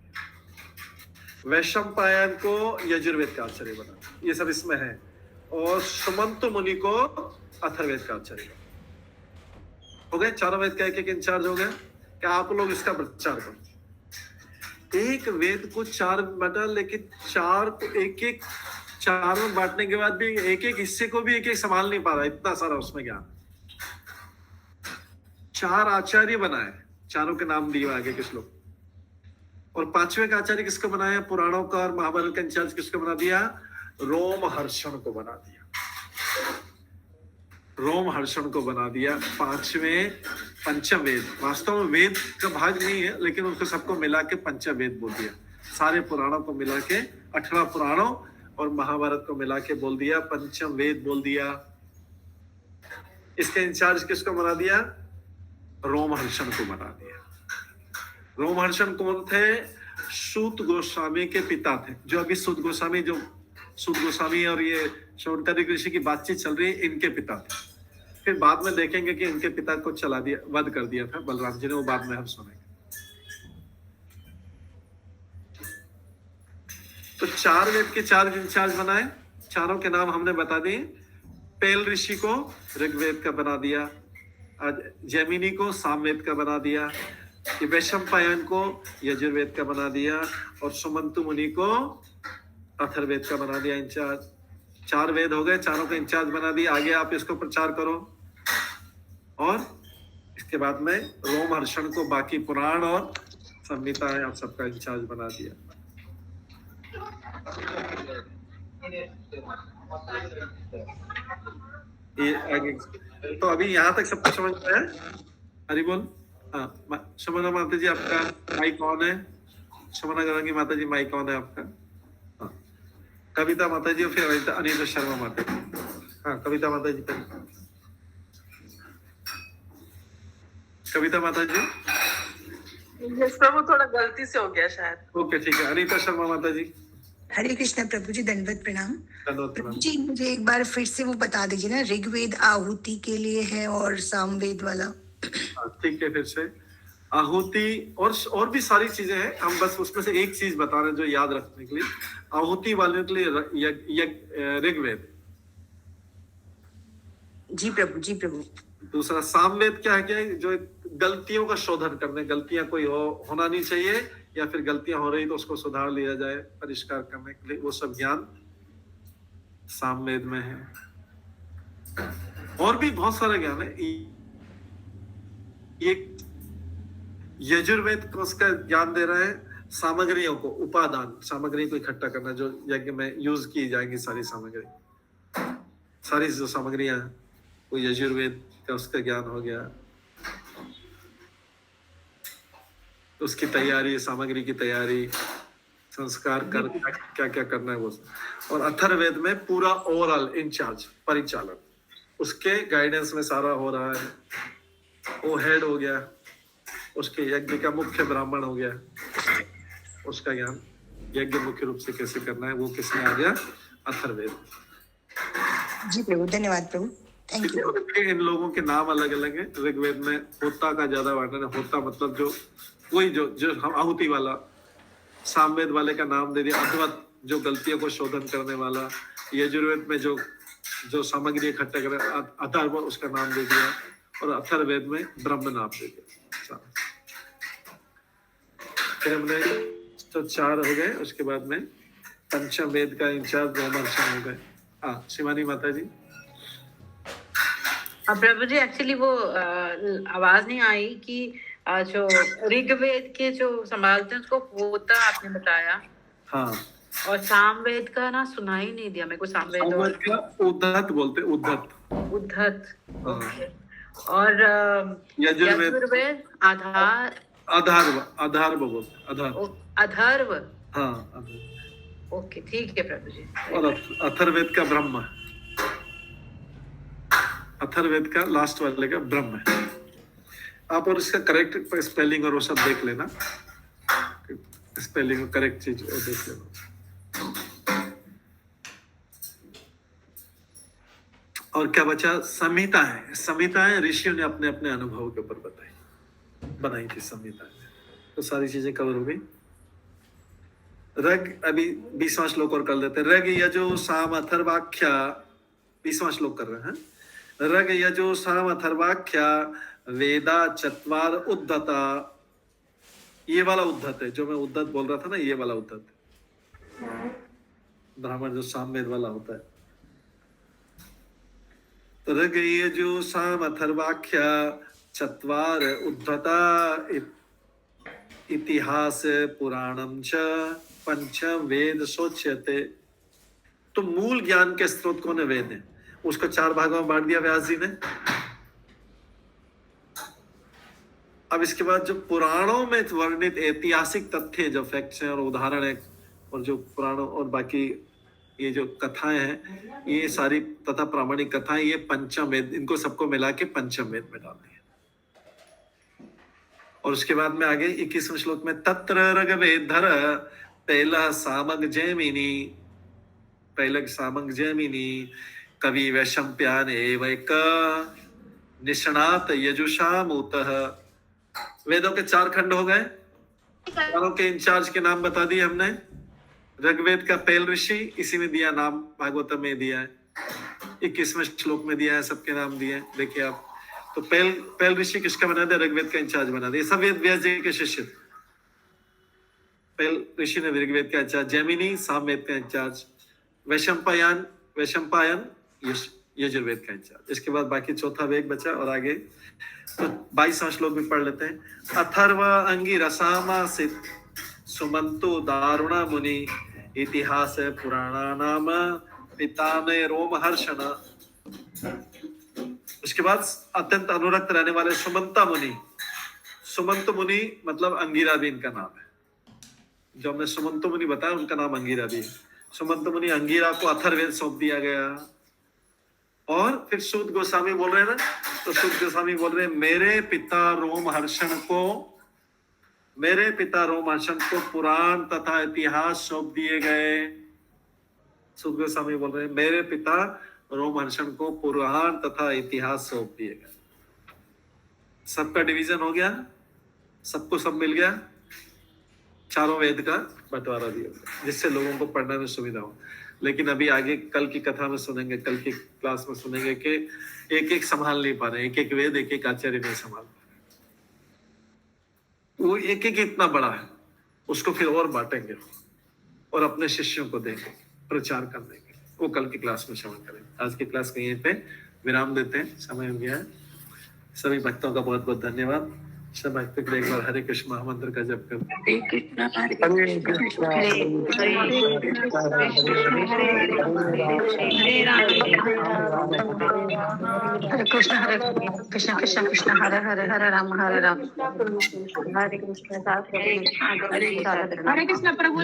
वैशंपायन को यजुर्वेद का आचार्य बना दिया, ये सब इसमें है। और सुमंत मुनि को अथर्ववेद का आचार्य हो गए। चारों वेद का एक इंचार्ज हो गया। क्या आप लोग इसका प्रचार करो। एक वेद को 4 बांटा, लेकिन 4 को एक 4 में बांटने के बाद भी एक हिस्से को भी एक संभाल नहीं पा रहा, इतना सारा उसमें ज्ञान। 4 आचार्य बनाए, चारों के नाम दिए आगे किस लोग। और 5वें का आचार्य किसको बनाया, पुराणों का और महाभारत का इंचार्ज किसको बना दिया, रोमहर्षण को बना दिया। रोमहर्षण को बना दिया 5वें पंचवेद। वास्तव में वेद का भाग नहीं है, लेकिन उनको सबको मिला के पंचवेद बोल दिया। सारे पुराणों को मिला के 18 पुराणों और महाभारत को मिला के बोल दिया, पंचवेद बोल दिया। इसके इंचार्ज किसको बना दिया, रोमहर्षण को बना दिया। रोमहर्षण कौन थे, सूत गोस्वामी के पिता थे। जो अभी सूत गोस्वामी और ये शौनकादिक ऋषि की बातचीत चल रही है, इनके पिता थे। फिर बाद में देखेंगे कि इनके पिता को चला दिया, वध कर दिया था बलराम जी ने, वो बाद में हम सुनेंगे। तो 4 वेद के 4 इंचार्ज बनाए, चारों के नाम हमने बता दिए। पेल ऋषि को ऋग्वेद का बना दिया, जैमिनी को सामवेद का बना दिया, वैशंपायन को यजुर्वेद का बना दिया, और सुमंतु मुनि को अथर्ववेद का बना दिया इंचार्ज। 4 वेद हो गए, चारों का इंचार्ज बना दिया। आगे आप इसको प्रचार करो। और इसके बाद में रोमहर्षण को बाकी पुराण और संहिताएं आप सबका इंचार्ज बना दिया। ये आगे तो अभी यहाँ तक सबको समझ में है। हरि बोल। हाँ, शमना माता जी आपका माइक ऑन है। शमना गंगा माता जी माइक ऑन है आपका। हाँ, कविता माता जी और फिर अनिता शर्मा माता जी। हाँ, कविता माता जी पहले। कविता माता जी। प्रभु थोड़ा गलती से हो गया शायद। ओके ठीक है। अनिता शर्मा माता जी। हरे कृष्ण प्रभु जी, दंडवत प्रणाम। दंडवत प्रभु प्रणाम। जी, मुझे एक बार फिर से वो बता दीजिए ना, ऋग्वेद आहुति के लिए है और सामवेद वाला। ठीक है, फिर से आहुति और भी सारी चीजें हैं, हम बस उसमें से एक चीज बता रहे हैं जो याद रखने के लिए। आहुति वाले के लिए ऋग्वेद। जी प्रभु, जी प्रभु। दूसरा सामवेद क्या है, क्या है? जो गलतियों का शोधन करने, गलतियां कोई होना नहीं चाहिए, या फिर गलतियां हो रही तो उसको सुधार लिया जाए, परिष्कार करने के लिए, वो सब ज्ञान सामवेद में है। और भी बहुत सारा ज्ञान है। ये यजुर्वेद उसका ज्ञान दे रहा है, सामग्रियों को, उपादान सामग्री को इकट्ठा करना, जो यज्ञ में यूज की जाएंगी सारी सामग्री, सारी जो सामग्रियां, वो यजुर्वेद का उसका ज्ञान हो गया। उसकी तैयारी, सामग्री की तैयारी, संस्कार कर क्या क्या करना है वो। और अथर्ववेद में पूरा ओवरऑल इंचार्ज, परिचालन, उसके गाइडेंस में सारा हो रहा है। वो हेड हो गया, उसके यज्ञ का मुख्य ब्राह्मण हो गया, उसका ज्ञान यज्ञ मुख्य रूप से कैसे करना है वो किसमें आ गया, अथर्ववेद। जी प्रभु, धन्यवाद प्रभु, थैंक यू। इन लोगों के नाम अलग अलग है। ऋग्वेद में होता का ज्यादा वर्णन है। होता मतलब जो वही जो हम आहुति वाला। सामवेद वाले का नाम दे दिया अद्वत, जो गलतियों को शोधन करने वाला। यजुर्वेद में जो सामग्री इकट्ठा करे, अथर्व, उसका नाम दे दिया। और अथर्ववेद में ब्रह्म नाम दे दिया। फिर हमने तो 4 हो गए। उसके बाद में पंचम वेद का इंचार्ज रोमहर्षण हो गए। हाँ, शिवानी माता जी। प्रभु जी, एक्चुअली वो आवाज नहीं आई कि जो ऋग्वेद के जो संभालते हैं उसको होता आपने बताया। हाँ। और सामवेद का ना सुनाई नहीं दिया मेरे को। सामवेद का उद्धत बोलते, उद्धत। हाँ। और यजुर्वेद अधार्व बोलते, अधार्व। हाँ, ओके, ठीक है प्रभु जी। और अथर्ववेद का ब्रह्म, अथर्ववेद का लास्ट वाले का ब्रह्म है। आप और इसका करेक्ट स्पेलिंग और वो सब देख लेना। स्पेलिंग करेक्ट चीज वो देख लो। और क्या बचा? संहिताएं। संहिताएं ऋषियों ने अपने अपने अनुभव के ऊपर बनाई थी संहिताएं। तो सारी चीजें कवर हो गई। रग, अभी 20वां श्लोक और कर लेते हैं। रग यजो साम अथर्वाख्या, 20वां श्लोक कर रहे हैं। रग यजो साम अथर्वाख्या वेदा चत्वार उद्धता। ये वाला उद्धत है जो मैं उद्धत बोल रहा था ना, ये वाला उद्धत। ब्राह्मण जो सामवेद वाला होता है। तो रग यजो साम अथर्वाख्या चत्वार उद्धता इतिहास पुराणम च पंचम वेद सोच्यते। तो मूल ज्ञान के स्रोत कौन है? वेद है। उसको 4 भागों में बांट दिया व्यास जी ने। अब इसके बाद जो पुराणों में वर्णित ऐतिहासिक तथ्य, जो फैक्ट्स हैं और उदाहरण है, और जो पुराणों और बाकी ये जो कथाएं हैं, ये सारी तथा प्रामाणिक कथाएं, ये पंचम वेद, इनको सबको मिला के पंचम वेद में डाल दिया। और उसके बाद में आगे 21वें श्लोक में तत्र ऋग्वेदधर पैलह सामग जैमिनी, पैलग सामग जैमिनी कवि वैशंप्यान एवैक निष्णात यजुषामूतः। वेदों के 4 खंड हो गए। चारों के इंचार्ज के नाम बता दिए हमने। ऋग्वेद का पैल ऋषि, इसी में दिया नाम, भागवतम में दिया है, 21वें श्लोक में दिया है, सबके नाम दिए। देखिए आप, तो पैल ऋषि किसका बना दिया? ऋग्वेद का इंचार्ज बना दिया। सब वेद व्यास जी के शिष्य थे। पैल ऋषि ने ऋग्वेद का इंचार्ज, जैमिनी सामवेद का इंचार्ज, वैशंपायन यजुर्वेद का इंचार्ज। इसके बाद बाकी चौथा वेद बचा। और आगे तो 22वां श्लोक भी पढ़ लेते हैं। अथर्व अंगी रसामा सित सुमंतो दारुणा मुनि इतिहास पुराणा नाम पितामह रोमहर्षण। उसके बाद अत्यंत अनुरक्त रहने वाले सुमंता मुनि। सुमंत मुनि मतलब अंगिरा भी इनका नाम है। जो हमने सुमंत मुनि बताया, उनका नाम अंगिरा भी है। सुमंत मुनि अंगिरा को अथर्ववेद सौंप दिया गया। और फिर सूत गोस्वामी बोल रहे हैं ना, तो सूत गोस्वामी बोल रहे हैं मेरे पिता रोमहर्षण को पुराण तथा इतिहास सौंप दिए गए। सूत गोस्वामी बोल रहे हैं मेरे पिता रोमहर्षण को पुराण तथा इतिहास सौंप दिए गए। सबका डिवीजन हो गया, सबको सब मिल गया, चारों वेद का बंटवारा दिया गया, जिससे लोगों को पढ़ने में सुविधा हो। लेकिन अभी आगे कल की कथा में सुनेंगे, कल की क्लास में सुनेंगे कि एक एक संभाल नहीं पा रहे, एक एक वेद एक एक आचार्य नहीं संभाल पा रहे। वो एक एक इतना बड़ा है, उसको फिर और बांटेंगे और अपने शिष्यों को देंगे प्रचार करने के। वो कल की क्लास में श्रवण करेंगे। आज की क्लास को यहीं पे विराम देते हैं, समय हो गया है। सभी भक्तों का बहुत बहुत धन्यवाद। सब भक्त के एक बार हरे कृष्ण महामंत्र का जप करें। हरे कृष्णा हरे कृष्णा कृष्ण कृष्ण कृष्ण हरे हरे हरे राम हरे कृष्ण प्रभु।